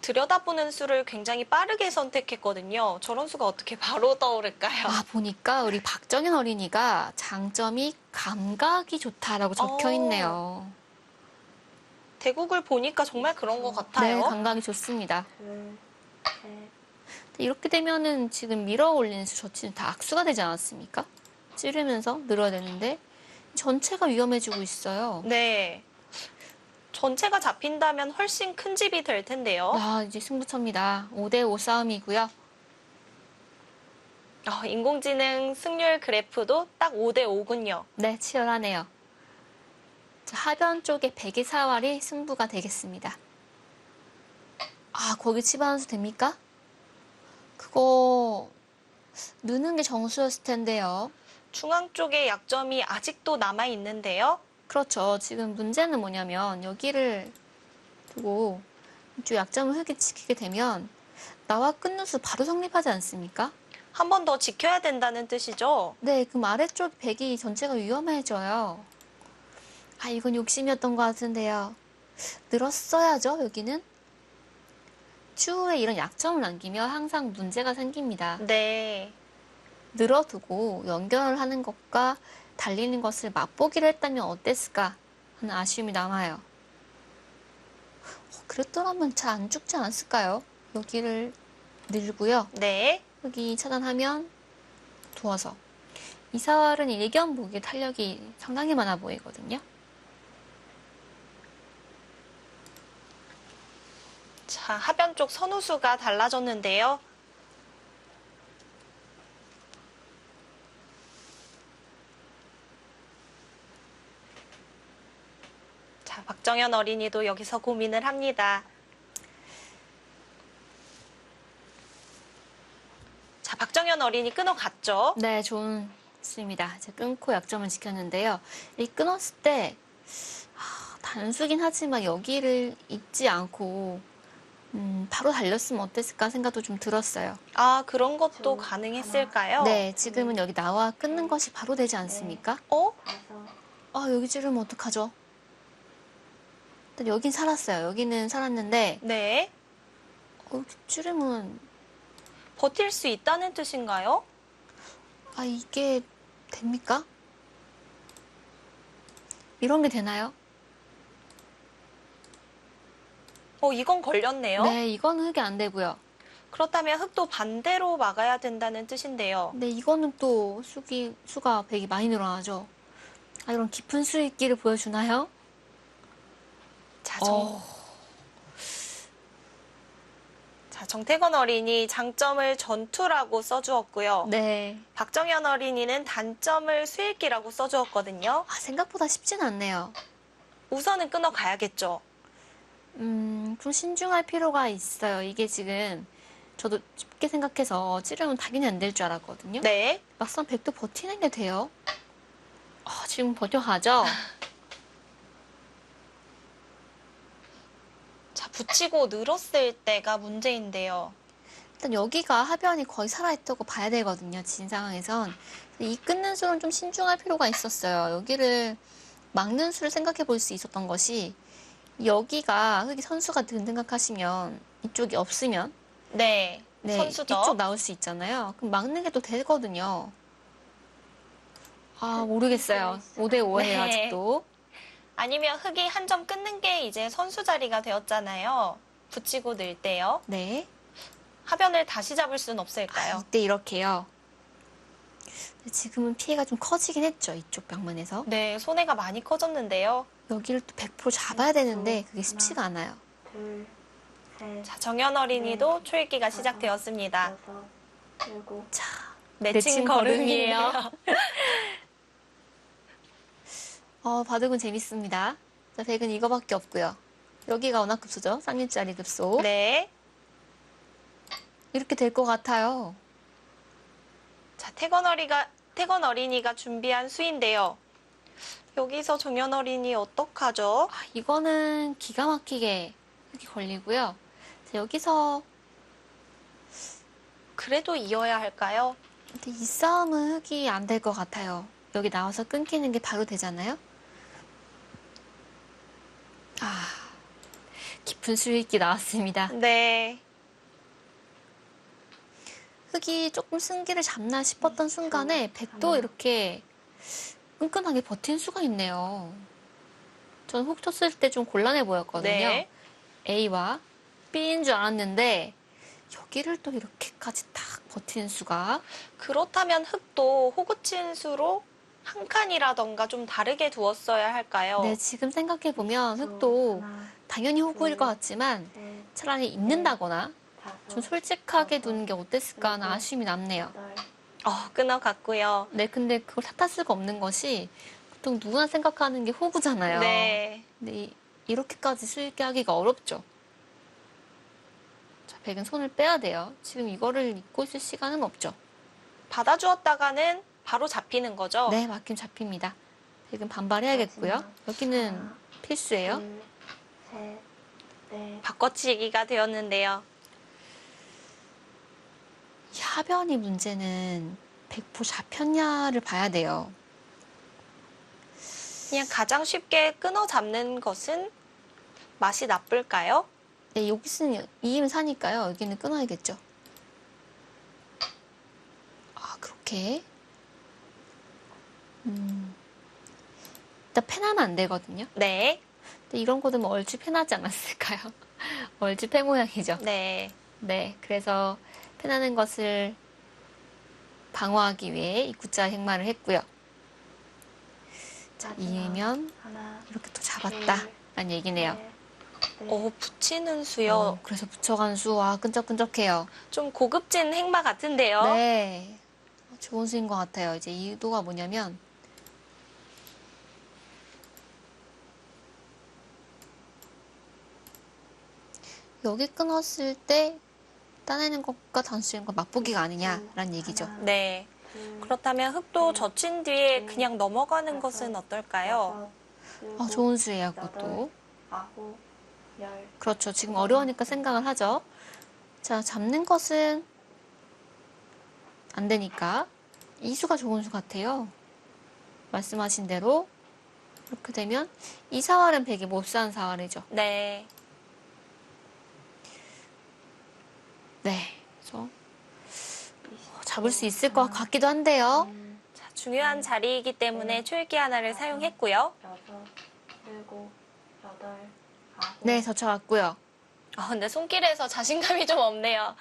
들여다보는 수를 굉장히 빠르게 선택했거든요. 저런 수가 어떻게 바로 떠오를까요? 보니까 우리 박정현 어린이가 장점이 감각이 좋다라고 적혀 있네요. 대국을 보니까 정말 그런 것 네, 같아요. 감각이 좋습니다. 둘, 셋, 이렇게 되면은 지금 밀어 올리는 수 저치는 다 악수가 되지 않았습니까? 찌르면서 늘어야 되는데 전체가 위험해지고 있어요. 네. 전체가 잡힌다면 훨씬 큰 집이 될 텐데요. 이제 승부처입니다. 5대5 싸움이고요. 인공지능 승률 그래프도 딱 5대5군요. 네, 치열하네요. 자, 하변 쪽에 백의 사활이 승부가 되겠습니다. 거기 치반수 됩니까? 그거 느는 게 정수였을 텐데요. 중앙 쪽에 약점이 아직도 남아 있는데요. 그렇죠. 지금 문제는 뭐냐면 여기를 두고 이쪽 약점을 흙이 지키게 되면 나와 끊는 수 바로 성립하지 않습니까? 한 번 더 지켜야 된다는 뜻이죠. 네, 그럼 아래쪽 백이 전체가 위험해져요. 이건 욕심이었던 것 같은데요. 늘었어야죠, 여기는. 추후에 이런 약점을 남기면 항상 문제가 생깁니다. 네. 늘어두고 연결을 하는 것과 달리는 것을 맛보기로 했다면 어땠을까 하는 아쉬움이 남아요. 그랬더라면 잘 안 죽지 않았을까요? 여기를 늘고요. 네. 여기 차단하면 두어서. 이사활은 일견 보기 탄력이 상당히 많아 보이거든요. 자, 하변 쪽 선우수가 달라졌는데요. 자, 박정현 어린이도 여기서 고민을 합니다. 자, 박정현 어린이 끊어갔죠? 네, 좋은 수입니다. 제가 끊고 약점을 지켰는데요. 이 끊었을 때 단수긴 하지만 여기를 잊지 않고 바로 달렸으면 어땠을까 생각도 좀 들었어요. 그런 것도 가능했을까요? 네, 지금은 여기 나와 끊는 것이 바로 되지 않습니까? 다섯, 여기 찌르면 어떡하죠? 일단 여긴 살았어요. 여기는 살았는데 네. 여기 찌르면 버틸 수 있다는 뜻인가요? 이게 됩니까? 이런 게 되나요? 이건 걸렸네요. 네, 이거는 흙이 안 되고요. 그렇다면 흙도 반대로 막아야 된다는 뜻인데요. 네, 이거는 또 수가 백이 많이 늘어나죠. 이런 깊은 수익기를 보여주나요? 자, 정태건 어린이 장점을 전투라고 써주었고요. 네. 박정현 어린이는 단점을 수일기라고 써주었거든요. 생각보다 쉽진 않네요. 우선은 끊어가야겠죠. 좀 신중할 필요가 있어요. 이게 지금 저도 쉽게 생각해서 찌르면 당연히 안 될 줄 알았거든요. 네. 막상 백도 버티는 게 돼요. 지금 버텨가죠? 자, 붙이고 늘었을 때가 문제인데요. 일단 여기가 하변이 거의 살아있다고 봐야 되거든요. 진 상황에선. 이 끊는 수는 좀 신중할 필요가 있었어요. 여기를 막는 수를 생각해 볼 수 있었던 것이 여기가 흙이 선수가 든 생각하시면 이쪽이 없으면 네. 네, 선수죠. 이쪽 나올 수 있잖아요. 그럼 막는 게 또 되거든요. 모르겠어요. 5대5예요, 네. 아직도. 아니면 흙이 한 점 끊는 게 이제 선수 자리가 되었잖아요. 붙이고 늘 때요. 네. 하변을 다시 잡을 수는 없을까요? 이때 이렇게요. 지금은 피해가 좀 커지긴 했죠. 이쪽 방면에서. 네, 손해가 많이 커졌는데요. 여기를 또 100% 잡아야 되는데 그게 쉽지가 않아요. 둘, 셋, 자, 정연 어린이도 초읽기가 시작되었습니다. 여섯, 일곱. 자, 내친 걸음이에요. 바둑은 재밌습니다. 자, 백은 이거밖에 없고요. 여기가 원화급소죠. 쌍일짜리 급소. 네. 이렇게 될 것 같아요. 자, 태건 어린이가 준비한 수인데요. 여기서 정연 어린이 어떡하죠? 이거는 기가 막히게 흙이 걸리고요. 자, 여기서 그래도 이어야 할까요? 근데 이 싸움은 흙이 안 될 것 같아요. 여기 나와서 끊기는 게 바로 되잖아요. 깊은 수익기 나왔습니다. 네. 흙이 조금 승기를 잡나 싶었던 순간에 백도 이렇게 끈끈하게 버틴 수가 있네요. 전 훅 쳤을 때 좀 곤란해 보였거든요. 네. A와 B인 줄 알았는데 여기를 또 이렇게까지 딱 버티는 수가 그렇다면 흙도 호구친 수로 한 칸이라던가 좀 다르게 두었어야 할까요? 네, 지금 생각해보면 흙도 당연히 호구일 것 같지만 셋, 차라리 있는다거나 다섯, 좀 솔직하게 두는 게 어땠을까 하는 아쉬움이 남네요. 여덟, 끊어갔고요. 네, 근데 그걸 탓할 수가 없는 것이 보통 누구나 생각하는 게 호구잖아요. 네. 근데 이렇게까지 수익게 하기가 어렵죠. 자, 백은 손을 빼야 돼요. 지금 이거를 잊고 있을 시간은 없죠. 받아주었다가는 바로 잡히는 거죠? 네, 맡김 잡힙니다. 백은 반발해야겠고요. 여기는 필수예요. 둘, 셋, 넷, 바꿔치기가 되었는데요. 이 하변이 문제는 100% 잡혔냐를 봐야 돼요. 그냥 가장 쉽게 끊어 잡는 것은 맛이 나쁠까요? 네, 여기는 2임 사니까요. 여기는 끊어야겠죠. 그렇게. 일단 패나면 안 되거든요. 네. 근데 이런 거는 뭐 얼추 패나지 않았을까요? 얼추 패 모양이죠. 네. 네, 그래서 패나는 것을 방어하기 위해 입구자 행마를 했고요. 자, 이으면 하나, 이렇게 또 잡았다 라는 얘기네요. 넷, 붙이는 수요. 그래서 붙여간 수, 와, 끈적끈적해요. 좀 고급진 행마 같은데요. 네. 좋은 수인 것 같아요. 이제 이 의도가 뭐냐면, 여기 끊었을 때 따내는 것과 단수인 것 맛보기가 아니냐라는 얘기죠. 네. 둘, 그렇다면 흙도 젖힌 뒤에 그냥 넘어가는 것은 어떨까요? 여섯, 일곱, 좋은 수예요, 그것도. 여덟, 아홉, 열. 그렇죠. 지금 어려우니까 생각을 하죠. 자, 잡는 것은 안 되니까 이 수가 좋은 수 같아요. 말씀하신 대로 이렇게 되면 이 사활은 백이 못 사는 사활이죠. 네. 네. 그래서 잡을 수 있을 것 같기도 한데요. 자, 중요한 자리이기 때문에 초읽기 하나를 사용했고요. 여섯, 일곱, 여덟, 아홉. 네, 젖혀왔고요. 근데 손길에서 자신감이 좀 없네요.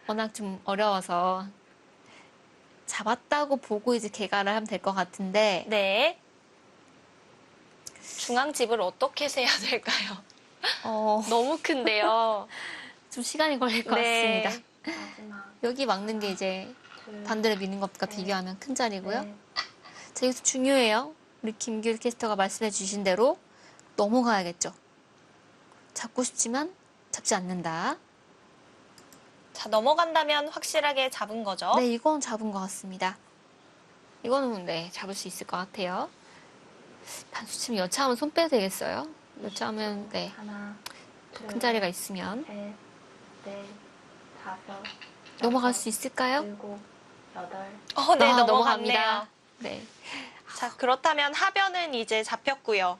워낙 좀 어려워서 잡았다고 보고 이제 개가를 하면 될 것 같은데 네. 중앙집을 어떻게 세야 될까요? 너무 큰데요. 좀 시간이 걸릴 것 네. 같습니다. 마지막. 여기 막는 게 이제 둘, 반대로 미는 것과 비교하면 큰 자리고요. 넷, 자, 여기서 중요해요. 우리 김규일 캐스터가 말씀해 주신 대로 넘어가야겠죠. 잡고 싶지만 잡지 않는다. 자, 넘어간다면 확실하게 잡은 거죠? 네, 이건 잡은 것 같습니다. 이거는 네, 잡을 수 있을 것 같아요. 단수치면 여차하면 손 빼도 되겠어요? 여차하면 네, 하나, 더 큰 자리가 있으면 셋, 넷, 다섯, 넘어갈 수 있을까요? 일곱, 여덟. 네, 아, 넘어갑니다. 네. 자, 그렇다면 하변은 이제 잡혔고요.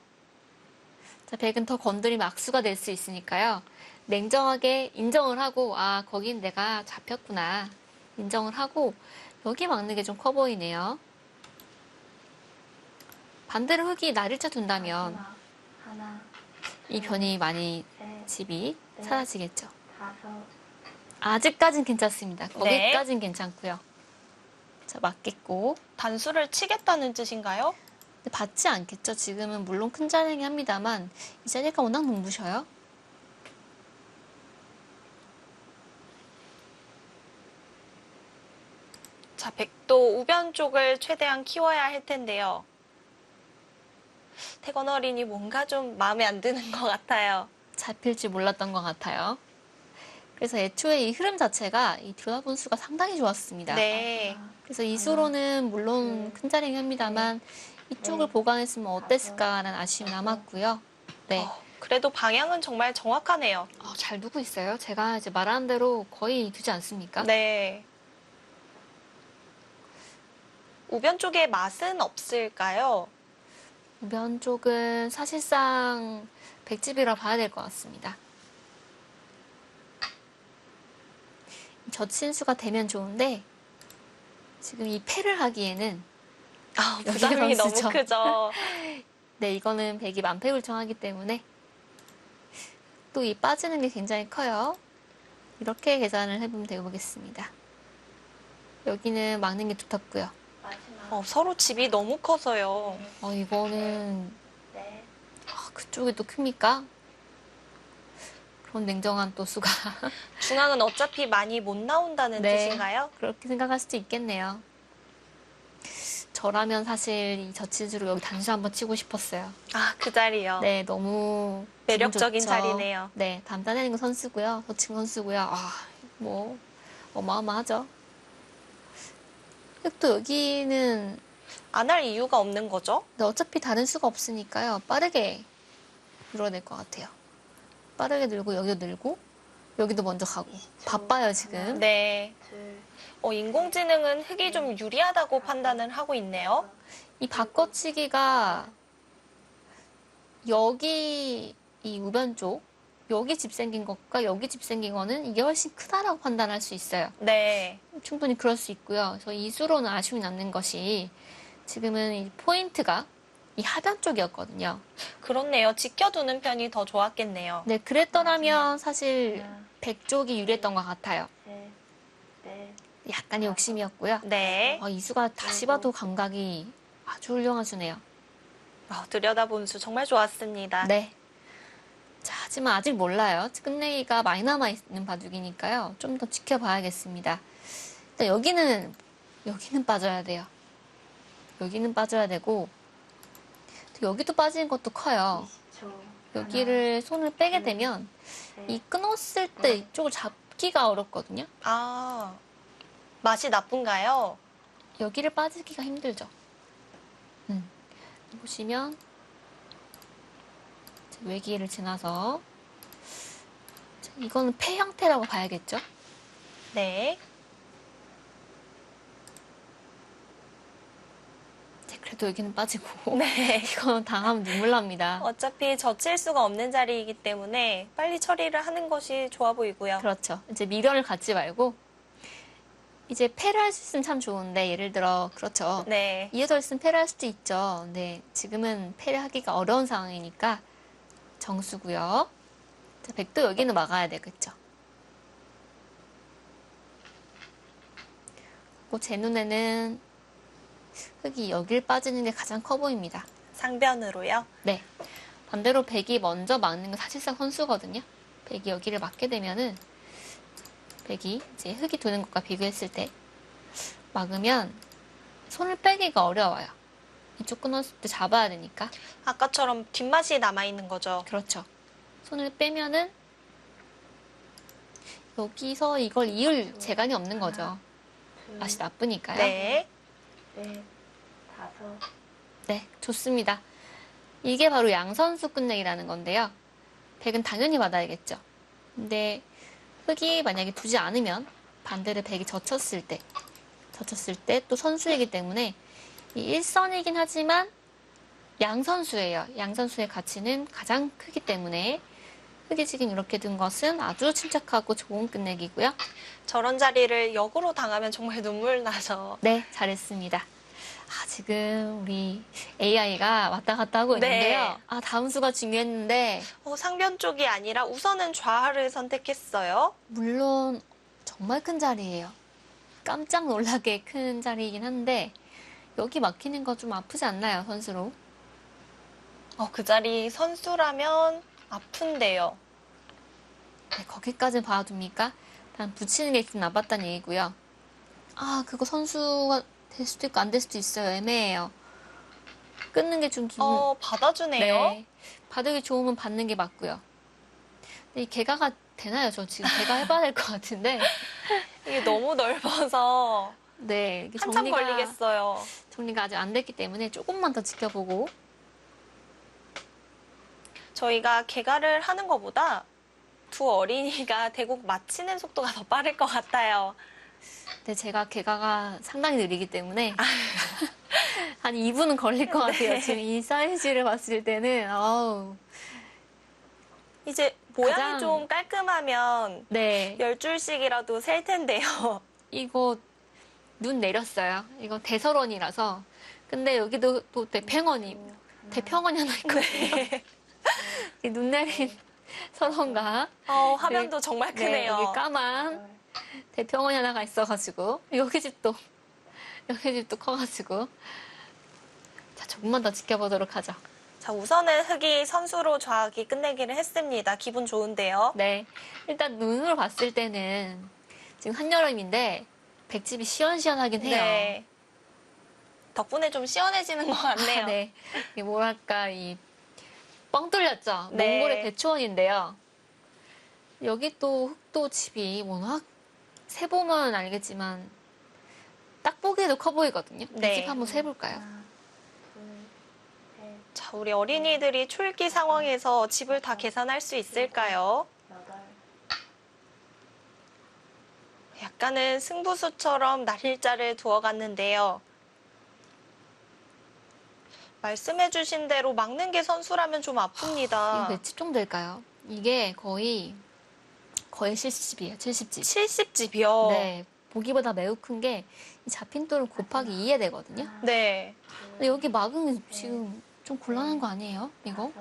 자, 백은 더 건드리면 악수가 될 수 있으니까요. 냉정하게 인정을 하고, 아, 거긴 내가 잡혔구나. 인정을 하고, 여기 막는 게 좀 커 보이네요. 반대로 흙이 날일자 둔다면 마지막. 하나, 이 변이 많이 셋, 집이 사라지겠죠. 다섯. 아직까진 괜찮습니다. 네. 거기까진 괜찮고요. 자, 맞겠고. 단수를 치겠다는 뜻인가요? 근데 받지 않겠죠. 지금은 물론 큰 자리긴 합니다만 이 자리가 워낙 눈부셔요. 자, 백도 우변 쪽을 최대한 키워야 할 텐데요. 태건 어린이 뭔가 좀 마음에 안 드는 것 같아요. 잡힐 줄 몰랐던 것 같아요. 그래서 애초에 이 흐름 자체가 이 드랍 수가 상당히 좋았습니다. 네. 그래서 이 수로는 물론 큰 자리긴 합니다만 이쪽을 보강했으면 어땠을까라는 아쉬움이 남았고요. 네. 그래도 방향은 정말 정확하네요. 잘 두고 있어요. 제가 이제 말하는 대로 거의 두지 않습니까? 네. 우변 쪽에 맛은 없을까요? 우변 쪽은 사실상 백집이라 봐야 될 것 같습니다. 저친수가 되면 좋은데 지금 이 패를 하기에는 부담이 여기가 너무 선수죠. 크죠. 네, 이거는 백이 만패불청하기 때문에 또 이 빠지는 게 굉장히 커요. 이렇게 계산을 해보면 되겠습니다. 여기는 막는 게 두텁고요. 마지막. 서로 집이 너무 커서요. 이거는 넷, 그쪽이 또 큽니까? 그런 냉정한 또 수가 중앙은 어차피 많이 못 나온다는 네. 뜻인가요? 그렇게 생각할 수도 있겠네요. 저라면 사실 이 저친수로 여기 단수 한번 치고 싶었어요. 그 자리요. 네, 너무 매력적인 기분 좋죠. 자리네요. 네, 담당하는 선수고요. 저친 선수고요. 뭐 어마어마하죠. 또 여기는 안 할 이유가 없는 거죠? 근데 어차피 다른 수가 없으니까요. 빠르게 밀어낼 것 같아요. 빠르게 늘고 여기도 늘고 여기도 먼저 가고 바빠요 지금. 네. 둘, 인공지능은 흙이 좀 유리하다고 판단을 하고 있네요. 이 바꿔치기가 여기 이 우변 쪽 여기 집 생긴 것과 여기 집 생긴 거는 이게 훨씬 크다라고 판단할 수 있어요. 네. 충분히 그럴 수 있고요. 그래서 이 수로는 아쉬움이 남는 것이 지금은 이 포인트가 이 하단 쪽이었거든요. 그렇네요. 지켜두는 편이 더 좋았겠네요. 네, 그랬더라면 사실 하나, 백 쪽이 유리했던 것 같아요. 셋, 넷, 약간의 욕심이었고요. 네. 이 수가 다시 봐도 감각이 아주 훌륭한 수네요. 들여다본 수 정말 좋았습니다. 네. 자, 하지만 아직 몰라요. 끝내기가 많이 남아있는 바둑이니까요. 좀 더 지켜봐야겠습니다. 일단 여기는 빠져야 돼요. 여기는 빠져야 되고, 또 여기도 빠지는 것도 커요. 20초. 여기를 손을 빼게 되면 이 끊었을 때 이쪽을 잡기가 어렵거든요. 맛이 나쁜가요? 여기를 빠지기가 힘들죠. 보시면 외기를 지나서 이거는 패 형태라고 봐야겠죠. 네. 그래도 여기는 빠지고 네. 이거는 당하면 눈물 납니다. 어차피 젖힐 수가 없는 자리이기 때문에 빨리 처리를 하는 것이 좋아 보이고요. 그렇죠. 이제 미련을 갖지 말고 이제 패를 할 수 있으면 참 좋은데 예를 들어 그렇죠. 네. 이어져 있으면 패를 할 수도 있죠. 근데 지금은 패를 하기가 어려운 상황이니까 정수고요. 자, 백도 여기는 막아야 되겠죠. 그리고 제 눈에는 흙이 여길 빠지는 게 가장 커 보입니다. 상변으로요? 네. 반대로 백이 먼저 막는 건 사실상 선수거든요. 백이 여기를 막게 되면은 백이 이제 흙이 도는 것과 비교했을 때 막으면 손을 빼기가 어려워요. 이쪽 끊었을 때 잡아야 되니까. 아까처럼 뒷맛이 남아있는 거죠. 그렇죠. 손을 빼면은 여기서 이걸 이을 재간이 없는 거죠. 둘, 맛이 나쁘니까요. 네. 넷, 다섯, 네, 좋습니다. 이게 바로 양선수 끝내기라는 건데요. 100은 당연히 받아야겠죠. 근데 흙이 만약에 두지 않으면 반대로 100이 젖혔을 때 또 선수이기 때문에 이 일선이긴 하지만 양선수예요. 양선수의 가치는 가장 크기 때문에 흙이 지금 이렇게 든 것은 아주 침착하고 좋은 끝내기고요. 저런 자리를 역으로 당하면 정말 눈물 나죠. 네, 잘했습니다. 지금 우리 AI가 왔다 갔다 하고 네. 있는데요. 다음 수가 중요했는데 상변 쪽이 아니라 우선은 좌를 선택했어요. 물론 정말 큰 자리예요. 깜짝 놀라게 큰 자리이긴 한데 여기 막히는 거 좀 아프지 않나요, 선수로? 그 자리 선수라면 아픈데요. 네, 거기까지는 봐둡니까? 일단 붙이는 게 좀 나빴다는 얘기고요. 그거 선수가 될 수도 있고 안 될 수도 있어요. 애매해요. 끊는 게 좀 받아주네요. 네. 바둑이 좋으면 받는 게 맞고요. 근데 이 개가가 되나요? 저 지금 개가 해봐야 될 것 같은데. 이게 너무 넓어서 네. 이게 한참 걸리겠어요. 정리가 아직 안 됐기 때문에 조금만 더 지켜보고. 저희가 개가를 하는 것보다 두 어린이가 대국 맞히는 속도가 더 빠를 것 같아요. 근데 제가 개가가 상당히 느리기 때문에 한 2분은 걸릴 것 같아요. 네. 지금 이 사이즈를 봤을 때는 이제 모양이 가장- 좀 깔끔하면 네. 10줄씩이라도 셀 텐데요. 이거 눈 내렸어요. 이거 대설원이라서. 근데 여기도 또 대평원이 하나 있거든요. 이 눈 내린 설원과 화면도 정말 네, 크네요. 여기 까만 대평원이 하나가 있어가지고 여기 집도 커가지고 자 조금만 더 지켜보도록 하죠. 자, 우선은 흑이 선수로 좌악이 끝내기를 했습니다. 기분 좋은데요. 네, 일단 눈으로 봤을 때는 지금 한여름인데 백집이 시원시원하긴 해요. 네. 덕분에 좀 시원해지는 것 같네요. 네, 이게 뭐랄까 이 뻥 뚫렸죠. 네. 몽골의 대초원인데요. 여기 또 흑도 집이 워낙 세 보면 알겠지만 딱 보기에도 커 보이거든요. 네. 이 집 한번 세볼까요? 하나, 둘, 셋, 자, 우리 어린이들이 초읽기 상황에서 집을 다 계산할 수 있을까요? 여덟, 약간은 승부수처럼 날일자를 두어갔는데요. 말씀해주신 대로 막는 게 선수라면 좀 이거 아픕니다. 몇 집 정도 될까요? 이게 거의 70집이에요. 70집. 70집이요? 네, 보기보다 매우 큰 게 이 잡힌 돌을 곱하기 2에 되거든요. 네. 근데 여기 막으면 지금 좀 곤란한 거 아니에요? 이거?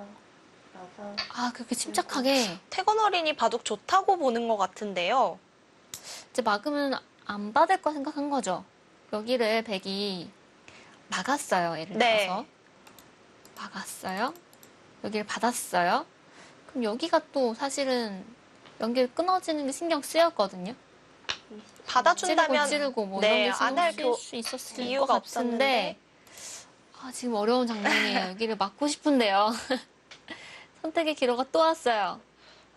다섯, 여섯, 그렇게 침착하게 태건 어린이 바둑 좋다고 보는 것 같은데요. 이제 막으면 안 받을 거 생각한 거죠. 여기를 백이 막았어요. 예를 네. 들어서 막았어요. 여기를 받았어요. 그럼 여기가 또 사실은 연결 끊어지는 게 신경 쓰였거든요. 받아준다면 찌르고 뭐 네, 이런 게 안 할 신경 쓸 수 있었을 이유가 것 없었는데. 같은데 지금 어려운 장면이에요. 여기를 막고 싶은데요. 선택의 기로가 또 왔어요.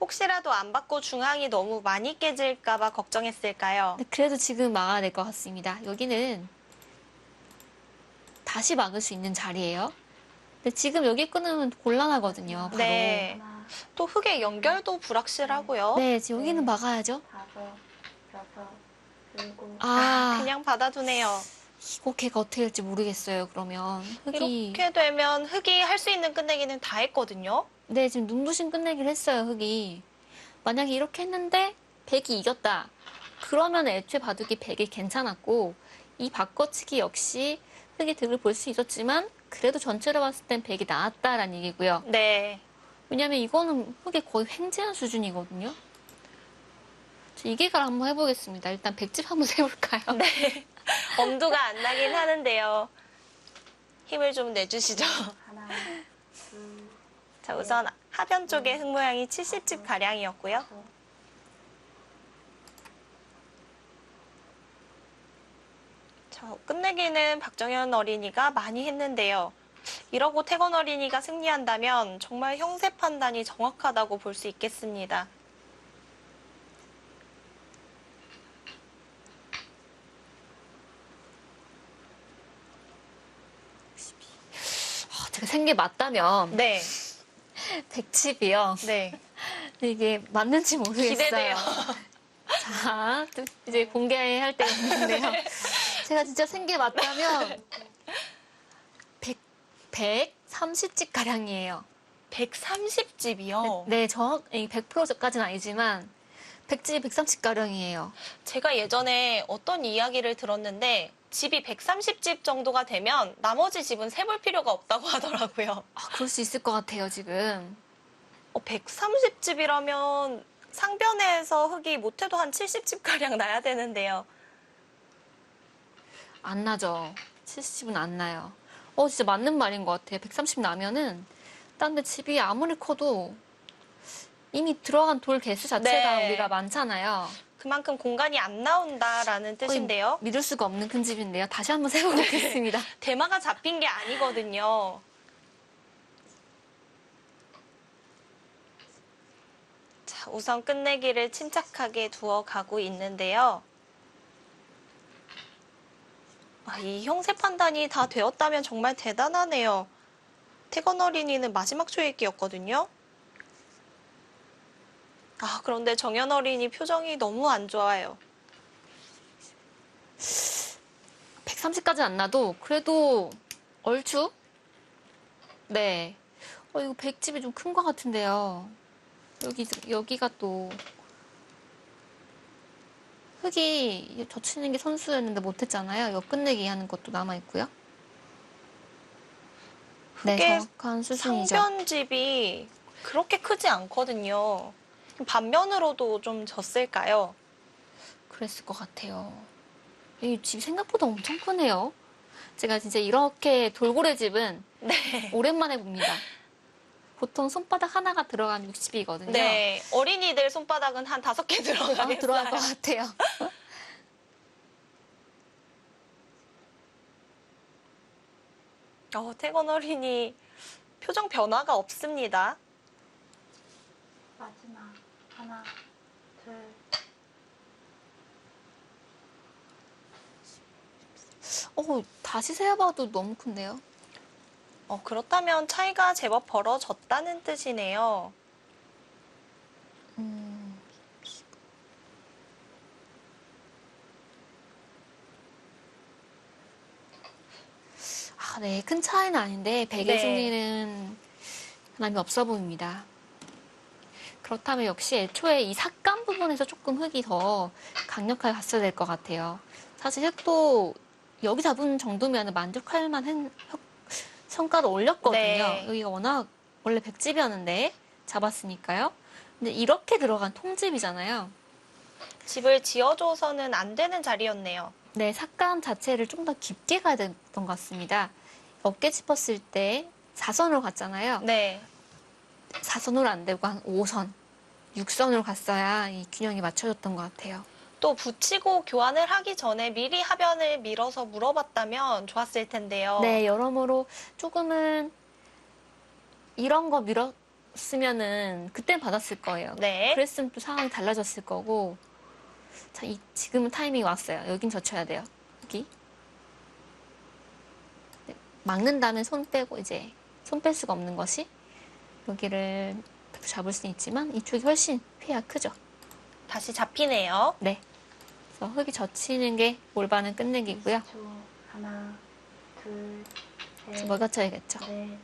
혹시라도 안 받고 중앙이 너무 많이 깨질까봐 걱정했을까요? 근데 그래도 지금 막아야 될 것 같습니다. 여기는 다시 막을 수 있는 자리예요. 근데 지금 여기 끊으면 곤란하거든요. 바로. 네. 하나, 또 흙의 연결도 불확실하고요. 네, 지금 여기는 막아야죠. 다섯, 여섯, 일곱, 그냥 받아두네요. 이거 걔가 어떻게 될지 모르겠어요. 그러면 흙이 이렇게 되면 흙이 할 수 있는 끝내기는 다 했거든요. 네, 지금 눈부신 끝내기를 했어요. 흙이 만약에 이렇게 했는데 백이 이겼다. 그러면 애초에 바둑이 백이 괜찮았고 이 바꿔치기 역시 흙이 득을 볼 수 있었지만 그래도 전체로 봤을 땐 백이 나았다라는 얘기고요. 네. 왜냐면 이거는 흙이 거의 횡재한 수준이거든요. 저 이기가를 한번 해보겠습니다. 일단 백집 한번 세볼까요? 네. 엄두가 안 나긴 하는데요. 힘을 좀 내주시죠. 하나, 둘, 자, 우선 하변 쪽의 흙 모양이 70집 가량이었고요. 여섯, 자, 끝내기는 박정현 어린이가 많이 했는데요. 이러고 태건 어린이가 승리한다면 정말 형세 판단이 정확하다고 볼 수 있겠습니다. 생게 맞다면 네. 백집이요. 네. 이게 맞는지 모르겠어요. 기대돼요. 자, 또 이제 공개할 때가 있는데요. 제가 진짜 생게 맞다면 130집 가량이에요. 130집이요. 네, 100%까지는 아니지만 100집이 130 가량이에요. 제가 예전에 어떤 이야기를 들었는데 집이 130집 정도가 되면 나머지 집은 세볼 필요가 없다고 하더라고요. 아, 그럴 수 있을 것 같아요, 지금. 130집이라면 상변에서 흙이 못해도 한 70집 가량 나야 되는데요. 안 나죠. 70은 안 나요. 진짜 맞는 말인 것 같아요. 130 나면은 딴 데 집이 아무리 커도 이미 들어간 돌 개수 자체가 네. 우리가 많잖아요. 그만큼 공간이 안 나온다라는 뜻인데요. 믿을 수가 없는 큰 집인데요. 다시 한번 세워보겠습니다. 대마가 잡힌 게 아니거든요. 자, 우선 끝내기를 침착하게 두어가고 있는데요. 이 형세 판단이 다 되었다면 정말 대단하네요. 태건 어린이는 마지막 초읽기였거든요. 그런데 정연 어린이 표정이 너무 안 좋아요. 130까지 안 나도 그래도 얼추? 네. 이거 100집이 좀 큰 것 같은데요. 여기가 또 흙이 젖히는 게 선수였는데 못했잖아요. 이거 끝내기 하는 것도 남아있고요. 네, 흙의 정확한 수순이죠. 상변집이 그렇게 크지 않거든요. 반면으로도 좀 졌을까요? 그랬을 것 같아요. 이 집 생각보다 엄청 크네요. 제가 진짜 이렇게 돌고래 집은 네. 오랜만에 봅니다. 보통 손바닥 하나가 들어간 60이거든요. 네. 어린이들 손바닥은 한 5개 들어가겠어요. 들어갈 것 같아요. 태건 어린이 표정 변화가 없습니다. 마지막 하나, 둘, 다시 세어봐도 너무 큰데요? 그렇다면 차이가 제법 벌어졌다는 뜻이네요. 네, 큰 차이는 아닌데 베개 네. 승리는 변함이 없어 보입니다. 그렇다면 역시 애초에 이 삭감 부분에서 조금 흙이 더 강력하게 갔어야 될 것 같아요. 사실 흙도 여기 잡은 정도면 만족할 만한 성과를 올렸거든요. 네. 여기가 워낙 원래 100집이었는데 잡았으니까요. 근데 이렇게 들어간 통집이잖아요. 집을 지어줘서는 안 되는 자리였네요. 네, 삭감 자체를 좀 더 깊게 가야 됐던 것 같습니다. 어깨 짚었을 때 4선으로 갔잖아요. 네. 4선으로 안 되고 한 5선, 6선으로 갔어야 이 균형이 맞춰졌던 것 같아요. 또 붙이고 교환을 하기 전에 미리 하변을 밀어서 물어봤다면 좋았을 텐데요. 네, 여러모로 조금은 이런 거 밀었으면은 그땐 받았을 거예요. 네. 그랬으면 또 상황이 달라졌을 거고. 자, 지금은 타이밍이 왔어요. 여긴 젖혀야 돼요. 여기. 네, 막는다면 손 빼고 이제 손 뺄 수가 없는 것이 여기를 잡을 수는 있지만 이쪽이 훨씬 피해가 크죠. 다시 잡히네요. 네. 그래서 흙이 젖히는 게 올바른 끝내기고요. 10초, 하나, 둘, 이제 셋, 먹여쳐야겠죠. 넷,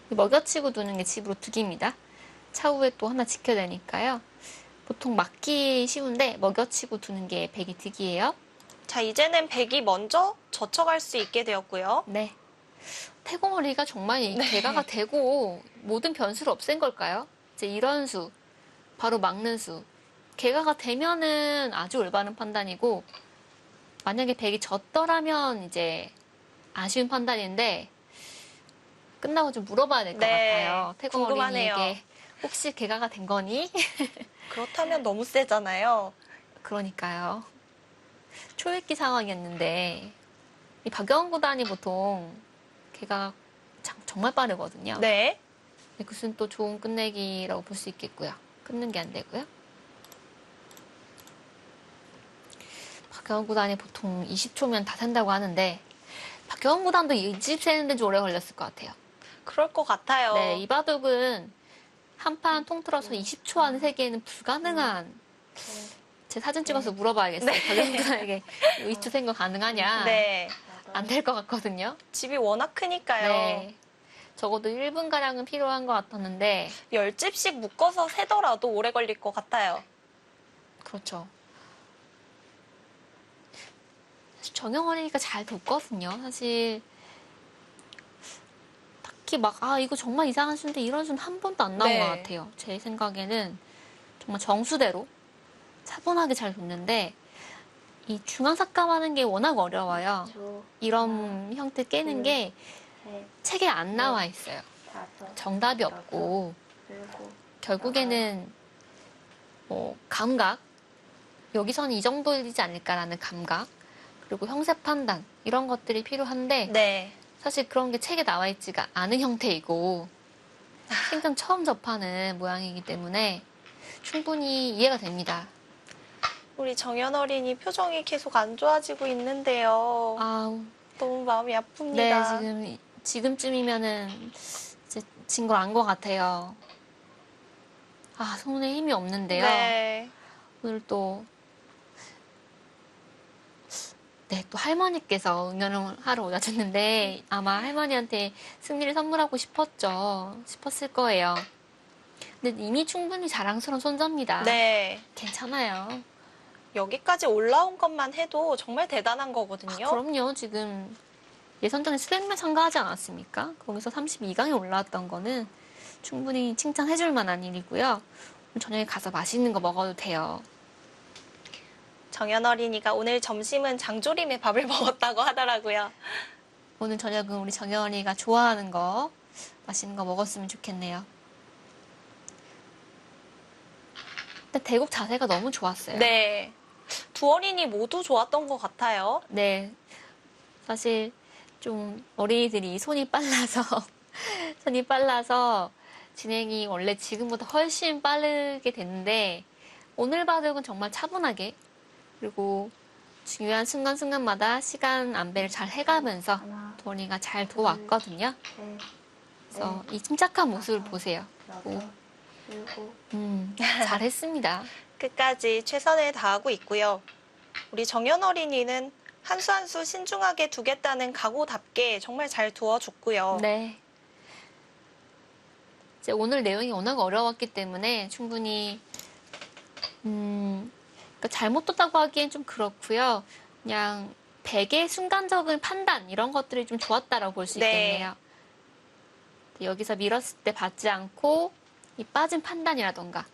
먹여치고 두는 게 집으로 득입니다. 차후에 또 하나 지켜야 되니까요. 보통 막기 쉬운데 먹여치고 두는 게 백이 득이에요. 자, 이제는 백이 먼저 젖혀갈 수 있게 되었고요. 네. 태공어리가 정말 이 네. 개가가 되고 모든 변수를 없앤 걸까요? 이제 이런 수, 바로 막는 수. 개가가 되면은 아주 올바른 판단이고 만약에 백이 졌더라면 이제 아쉬운 판단인데 끝나고 좀 물어봐야 될 것 네, 같아요. 태공 궁금하네요. 어린이에게 혹시 개가가 된 거니? 그렇다면 너무 세잖아요. 그러니까요. 초읽기 상황이었는데 이 박영원 구단이 보통 개가 정말 빠르거든요. 네. 근데 그것은 또 좋은 끝내기라고 볼 수 있겠고요. 끊는 게 안 되고요. 박영원 구단이 보통 20초면 다 센다고 하는데 박영원 구단도 이 집 세는데 좀 오래 걸렸을 것 같아요. 그럴 것 같아요. 네, 이 바둑은 한 판 통틀어서 20초 안에 세기에는 불가능한. 제 사진 찍어서 물어봐야겠어요. 네. 전용분에게 20초 생거 가능하냐? 네. 안 될 것 같거든요. 집이 워낙 크니까요. 네. 적어도 1분가량은 필요한 것 같았는데, 10집씩 묶어서 세더라도 오래 걸릴 것 같아요. 그렇죠. 사실 정형어리니까 잘 뒀거든요. 사실 딱히 막, 이거 정말 이상한 수인데 이런 수는 한 번도 안 나온 네. 것 같아요. 제 생각에는 정말 정수대로 차분하게 잘 뒀는데, 이 중앙삭감하는 게 워낙 어려워요. 이런 형태 깨는 게 책에 안 나와 있어요. 정답이 없고, 결국에는 뭐 감각, 여기서는 이 정도이지 않을까라는 감각, 그리고 형세 판단 이런 것들이 필요한데 네. 사실 그런 게 책에 나와 있지가 않은 형태이고 생전 처음 접하는 모양이기 때문에 충분히 이해가 됩니다. 우리 정연 어린이 표정이 계속 안 좋아지고 있는데요. 아우, 너무 마음이 네, 아픕니다. 지금쯤이면은 이제 진 걸 안 것 같아요. 손에 힘이 없는데요. 네. 오늘 또 할머니께서 응연을 하러 오셨는데 아마 할머니한테 승리를 선물하고 싶었을 거예요. 근데 이미 충분히 자랑스러운 손자입니다. 네. 괜찮아요. 여기까지 올라온 것만 해도 정말 대단한 거거든요. 그럼요. 지금 예선전에 수백명 참가하지 않았습니까? 거기서 32강에 올라왔던 거는 충분히 칭찬해줄 만한 일이고요. 오늘 저녁에 가서 맛있는 거 먹어도 돼요. 정연 어린이가 오늘 점심은 장조림에 밥을 먹었다고 하더라고요. 오늘 저녁은 우리 정연이가 좋아하는 거, 맛있는 거 먹었으면 좋겠네요. 근데 대국 자세가 너무 좋았어요. 네. 두 어린이 모두 좋았던 것 같아요. 네. 사실 좀 어린이들이 손이 빨라서 진행이 원래 지금보다 훨씬 빠르게 됐는데 오늘 바둑은 정말 차분하게 그리고 중요한 순간순간마다 시간 안배를 잘 해가면서 두 어린이가 잘 도왔거든요. 그래서 이 침착한 모습을 보세요. 잘했습니다. 끝까지 최선을 다하고 있고요. 우리 정연 어린이는 한 수 한 수 신중하게 두겠다는 각오답게 정말 잘 두어줬고요. 네. 이제 오늘 내용이 워낙 어려웠기 때문에 충분히 그러니까 잘못 뒀다고 하기엔 좀 그렇고요. 그냥 백의 순간적인 판단 이런 것들이 좀 좋았다라고 볼 수 네. 있겠네요. 여기서 밀었을 때 받지 않고 이 빠진 판단이라던가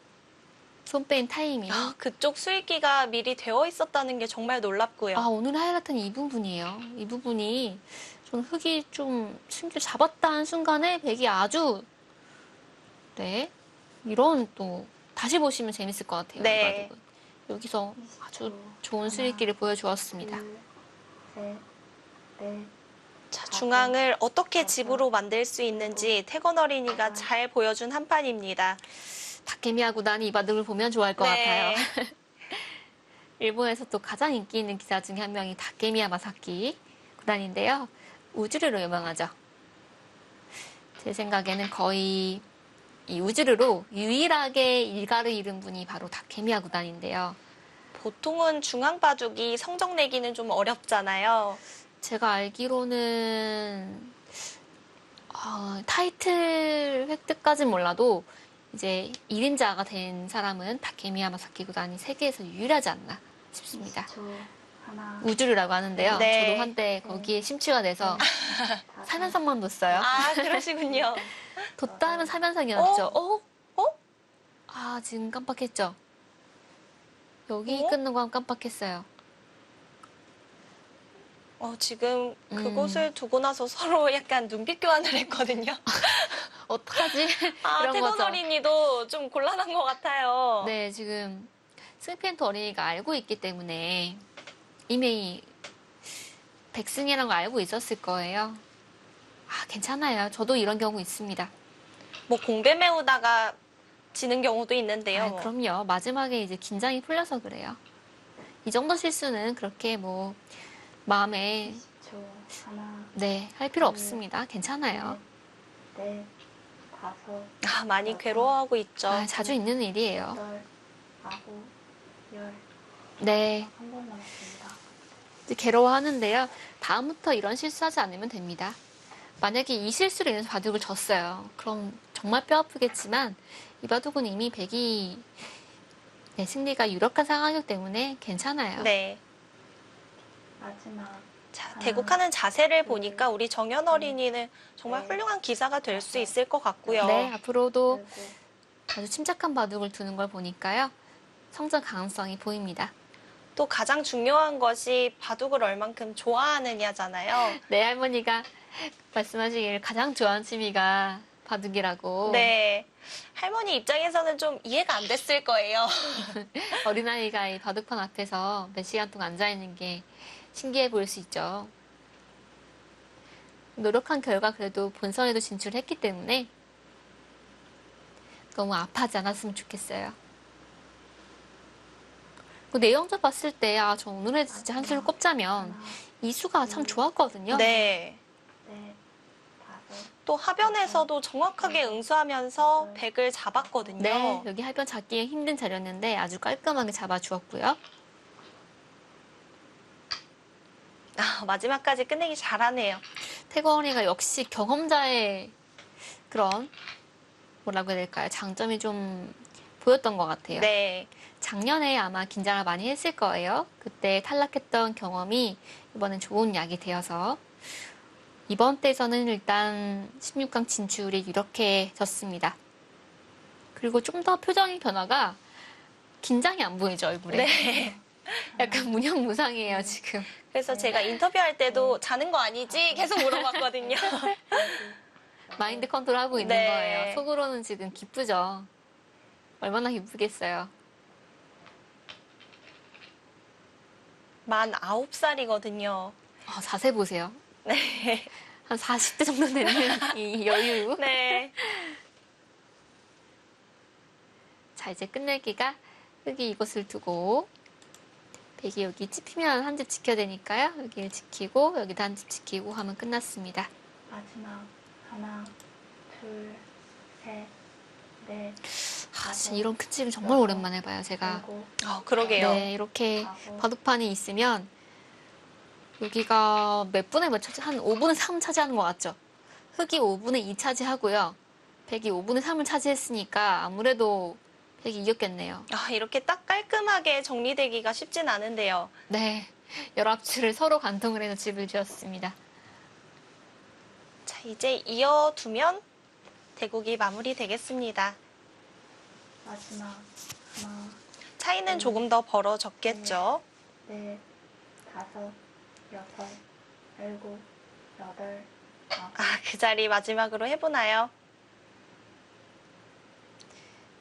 손 빼인 타이밍. 그쪽 수익기가 미리 되어 있었다는 게 정말 놀랍고요. 오늘 하이라이트는 이 부분이에요. 이 부분이 좀 흙이 좀 심지어 잡았다 한 순간에 백이 아주 이런 또 다시 보시면 재밌을 것 같아요. 네. 이 바둑은. 여기서 아주 좋은 수익기를 보여주었습니다. 자, 중앙을 어떻게 집으로 만들 수 있는지 태건 어린이가 잘 보여준 한 판입니다. 다케미야 구단이 이 바둑을 보면 좋아할 것 네. 같아요. 일본에서 또 가장 인기 있는 기사 중에 한 명이 다케미야 마사키 구단인데요. 우즈르로 유명하죠. 제 생각에는 거의 이 우즈르로 유일하게 일가를 이룬 분이 바로 다케미야 구단인데요. 보통은 중앙 바둑이 성적 내기는 좀 어렵잖아요. 제가 알기로는 타이틀 획득까진 몰라도 이제 1인자가 된 사람은 다케미야 마사키 구단이 세계에서 유일하지 않나 싶습니다. 우주르라고 하는데요. 네. 저도 한때 거기에 심취가 돼서 3연상만 뒀어요. 그러시군요. 뒀다 하면 3연상이었죠. 어? 지금 깜빡했죠. 여기 어? 끊는 거 깜빡했어요. 지금 그곳을 두고 나서 서로 약간 눈빛 교환을 했거든요. 어떡하지? 이런 태건 거죠. 어린이도 좀 곤란한 것 같아요. 네, 지금 스피엔토 어린이가 알고 있기 때문에 이미 백승이라는 걸 알고 있었을 거예요. 괜찮아요. 저도 이런 경우 있습니다. 뭐 공배 메우다가 지는 경우도 있는데요. 그럼요. 마지막에 이제 긴장이 풀려서 그래요. 이 정도 실수는 그렇게 뭐 마음에 할 필요 없습니다. 괜찮아요. 넷, 다섯, 아, 많이 괴로워하고 있죠. 아, 자주 있는 일이에요. 여덟, 아홉, 열. 네, 한 번 남았습니다. 이제 괴로워하는데요. 다음부터 이런 실수하지 않으면 됩니다. 만약에 이 실수로 인해서 바둑을 졌어요. 그럼 정말 뼈 아프겠지만 이 바둑은 이미 백이 네, 승리가 유력한 상황이기 때문에 괜찮아요. 네. 마지막. 자, 대국하는 자세를 보니까 우리 정연 어린이는 정말 훌륭한 기사가 될 수 있을 것 같고요. 네, 앞으로도 일곱, 아주 침착한 바둑을 두는 걸 보니까요. 성장 가능성이 보입니다. 또 가장 중요한 것이 바둑을 얼만큼 좋아하느냐잖아요. 네, 할머니가 말씀하시길 가장 좋아하는 취미가 바둑이라고. 네. 할머니 입장에서는 좀 이해가 안 됐을 거예요. 어린아이가 이 바둑판 앞에서 몇 시간 동안 앉아있는 게 신기해 보일 수 있죠. 노력한 결과 그래도 본선에도 진출했기 때문에 너무 아파하지 않았으면 좋겠어요. 그 내용적 봤을 때, 아, 저 오늘의 진짜 한 수를 꼽자면 하나, 이 수가 참 좋았거든요. 네. 넷, 다섯. 또 하변에서도 정확하게 응수하면서 백을 잡았거든요. 네, 여기 하변 잡기 힘든 자리였는데 아주 깔끔하게 잡아주었고요. 아, 마지막까지 끝내기 잘하네요. 태권이가 역시 경험자의 그런 뭐라고 해야 될까요? 장점이 좀 보였던 것 같아요. 네. 작년에 아마 긴장을 많이 했을 거예요. 그때 탈락했던 경험이 이번엔 좋은 약이 되어서 이번 때에서는 일단 16강 진출이 유력해졌습니다. 그리고 좀 더 표정의 변화가 긴장이 안 보이죠, 얼굴에. 네. 약간 무념무상해요, 지금. 그래서 제가 인터뷰할 때도 자는 거 아니지? 계속 물어봤거든요. 마인드 컨트롤하고 있는 네. 거예요. 속으로는 지금 기쁘죠. 얼마나 기쁘겠어요. 49살이거든요. 자세 보세요. 네. 한 40대 정도 되는 이 여유. 네. 자, 이제 끝내기가 흙이 이곳을 두고 백이 여기 찝히면 한 집 지켜야 되니까요. 여기를 지키고 여기도 한 집 지키고 하면 끝났습니다. 마지막. 하나, 둘, 셋, 넷, 진짜 이런 큰 집은 정말 오랜만에 봐요, 제가. 일곱, 그러게요. 네, 이렇게 다섯, 바둑판이 있으면 여기가 몇 분에 몇 차지? 한 5분의 3 차지하는 것 같죠? 흙이 5분의 2 차지하고요. 백이 5분의 3을 차지했으니까 아무래도 백이 이겼겠네요. 아, 이렇게 딱 깔끔하게 정리되기가 쉽진 않은데요. 네, 11줄을 서로 간통을 해서 집을 지었습니다. 자, 이제 이어두면 대국이 마무리되겠습니다. 마지막. 하나, 차이는 조금 더 벌어졌겠죠. 넷, 다섯, 여섯, 일곱, 여덟, 아홉. 아, 그 자리 마지막으로 해보나요?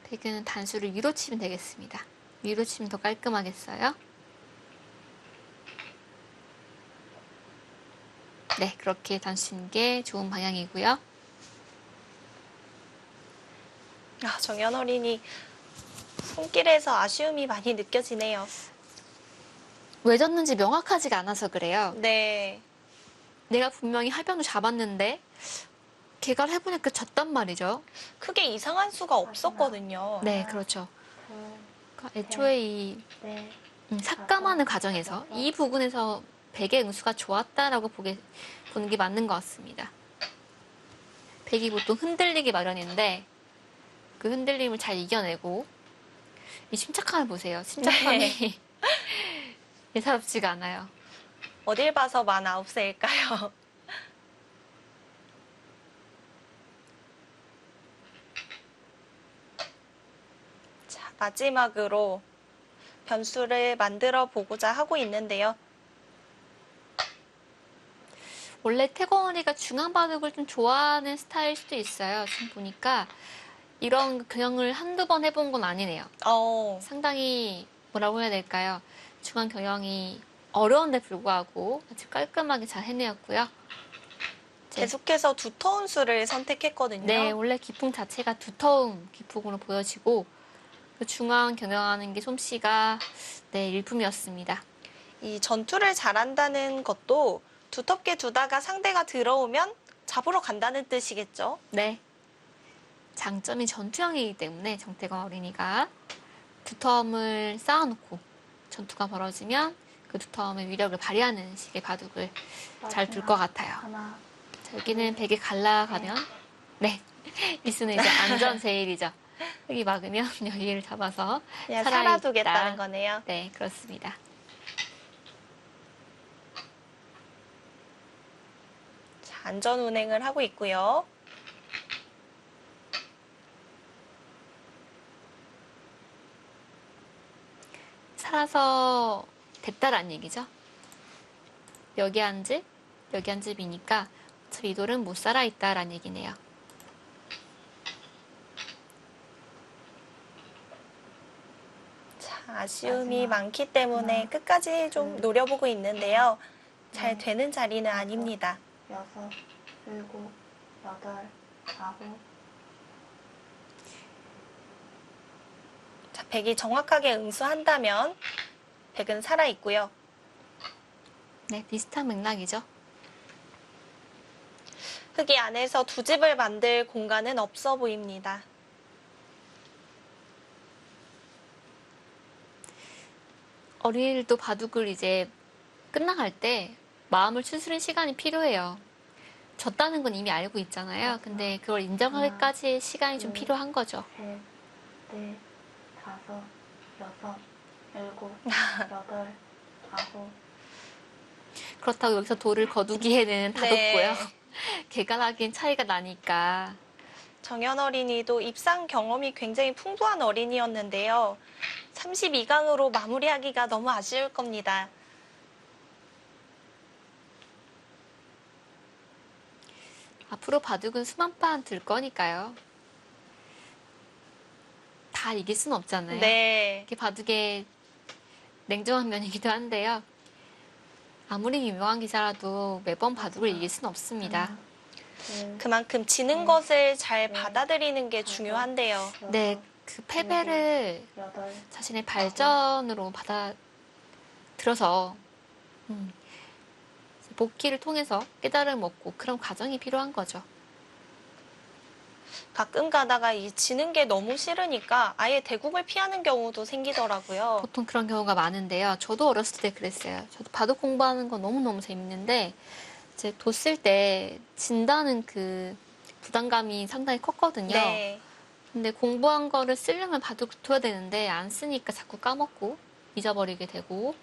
백은 단수를 위로 치면 되겠습니다. 위로 치면 더 깔끔하겠어요? 네, 그렇게 단수 치는 게 좋은 방향이고요. 아, 정연 어린이 손길에서 아쉬움이 많이 느껴지네요. 왜 졌는지 명확하지가 않아서 그래요. 네. 내가 분명히 하변을 잡았는데 개가를 해보니까 졌단 말이죠. 크게 이상한 수가 없었거든요. 네, 그렇죠. 둘, 그러니까 애초에 이 넷, 삭감하는 과정에서 이 부분에서 백의 응수가 좋았다라고 보는 게 맞는 것 같습니다. 백이 보통 흔들리기 마련인데 그 흔들림을 잘 이겨내고 이 침착함을 보세요. 침착함이 예사롭지가 않아요. 어딜 봐서 49세일까요? 자, 마지막으로 변수를 만들어 보고자 하고 있는데요. 원래 태권이가 중앙바둑을 좀 좋아하는 스타일일 수도 있어요. 지금 보니까 이런 경영을 한두 번 해본 건 아니네요. 상당히 뭐라고 해야 될까요? 중앙 경영이 어려운데 불구하고 아주 깔끔하게 잘 해내었고요. 계속해서 두터운 수를 선택했거든요. 네, 원래 기풍 자체가 두터운 기풍으로 보여지고 그 중앙 경영하는 게 솜씨가 네, 일품이었습니다. 이 전투를 잘한다는 것도 두텁게 두다가 상대가 들어오면 잡으러 간다는 뜻이겠죠? 네. 장점이 전투형이기 때문에 정태건 어린이가 두터움을 쌓아놓고 전투가 벌어지면 그 두터움의 위력을 발휘하는 식의 바둑을 잘 둘 것 같아요. 하나, 자, 여기는 백이 갈라가면 네. 이수는 이제 안전 제일이죠. 여기 막으면 여기를 잡아서 그냥 살아있다. 살아두겠다는 거네요. 네, 그렇습니다. 자, 안전 운행을 하고 있고요. 살아서 됐다라는 얘기죠. 여기 한 집, 여기 한 집이니까 어차피 이 돌은 못 살아있다라는 얘기네요. 자, 아쉬움이 마지막. 많기 때문에 하나, 끝까지 좀 둘, 노려보고 있는데요. 잘 넷, 되는 자리는 아닙니다. 여섯, 일곱, 여덟, 아홉. 자, 백이 정확하게 응수한다면 백은 살아있고요. 네, 비슷한 맥락이죠. 흙이 안에서 두 집을 만들 공간은 없어 보입니다. 어린이들도 바둑을 이제 끝나갈 때 마음을 추스는 시간이 필요해요. 졌다는 건 이미 알고 있잖아요. 근데 그걸 인정하기까지 시간이 좀 필요한 거죠. 셋, 넷, 다섯, 여섯, 일곱, 여덟, 아홉. 그렇다고 여기서 돌을 거두기에는 네. 다덥고요. 개간하기엔 차이가 나니까. 정연 어린이도 입상 경험이 굉장히 풍부한 어린이였는데요. 32강으로 마무리하기가 너무 아쉬울 겁니다. 앞으로 바둑은 수만 판 들 거니까요. 다 이길 순 없잖아요. 네. 이게 바둑의 냉정한 면이기도 한데요. 아무리 유명한 기사라도 매번 바둑을 이길 순 없습니다. 하나, 둘, 그만큼 지는 것을 잘 받아들이는 게 중요한데요. 여섯, 네, 그 패배를 여덟, 자신의 발전으로 받아들여서 복귀를 통해서 깨달음을 얻고 그런 과정이 필요한 거죠. 가끔 가다가 이 지는 게 너무 싫으니까 아예 대국을 피하는 경우도 생기더라고요. 보통 그런 경우가 많은데요. 저도 어렸을 때 그랬어요. 저도 바둑 공부하는 건 너무너무 재밌는데 이제 뒀을 때 진다는 그 부담감이 상당히 컸거든요. 네. 근데 공부한 거를 쓰려면 바둑 둬야 되는데 안 쓰니까 자꾸 까먹고 잊어버리게 되고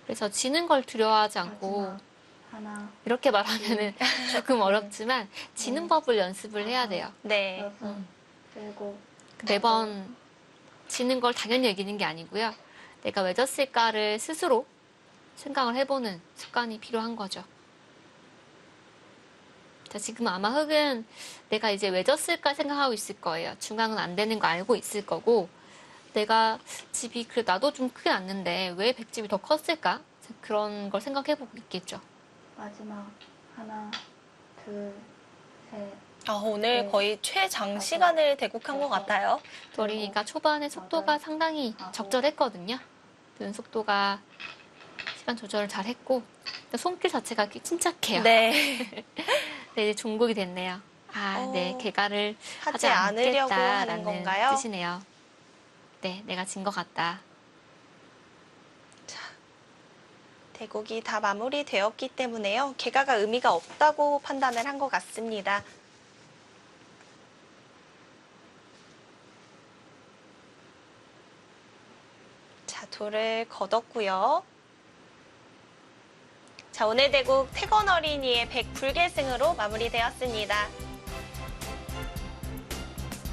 그래서 지는 걸 두려워하지 않고 마지막. 하나, 이렇게 말하면은 조금 어렵지만 지는 법을 연습을 해야 돼요. 네. 여섯, 일곱, 매번 지는 걸 당연히 이기는 게 아니고요. 내가 왜 졌을까를 스스로 생각을 해보는 습관이 필요한 거죠. 자, 지금 아마 흙은 내가 이제 왜 졌을까 생각하고 있을 거예요. 중앙은 안 되는 거 알고 있을 거고 내가 집이 그래 나도 좀 크게 났는데 왜 백집이 더 컸을까? 그런 걸 생각해보고 있겠죠. 마지막. 하나, 둘, 셋, 오늘 네. 거의 최장시간을 대국한 것 같아요. 어리니까 초반에 속도가 상당히 적절했거든요. 드는 속도가 시간 조절을 잘 했고 손길 자체가 침착해요. 네. 네, 이제 종국이 됐네요. 네, 개가를 하지 하지 않으려고 하는 않겠다라는 건가요? 뜻이네요. 네, 내가 진 것 같다. 대국이 다 마무리되었기 때문에요. 개가가 의미가 없다고 판단을 한 것 같습니다. 자, 돌을 걷었고요. 자, 오늘 대국 태건 어린이의 백불계승으로 마무리되었습니다.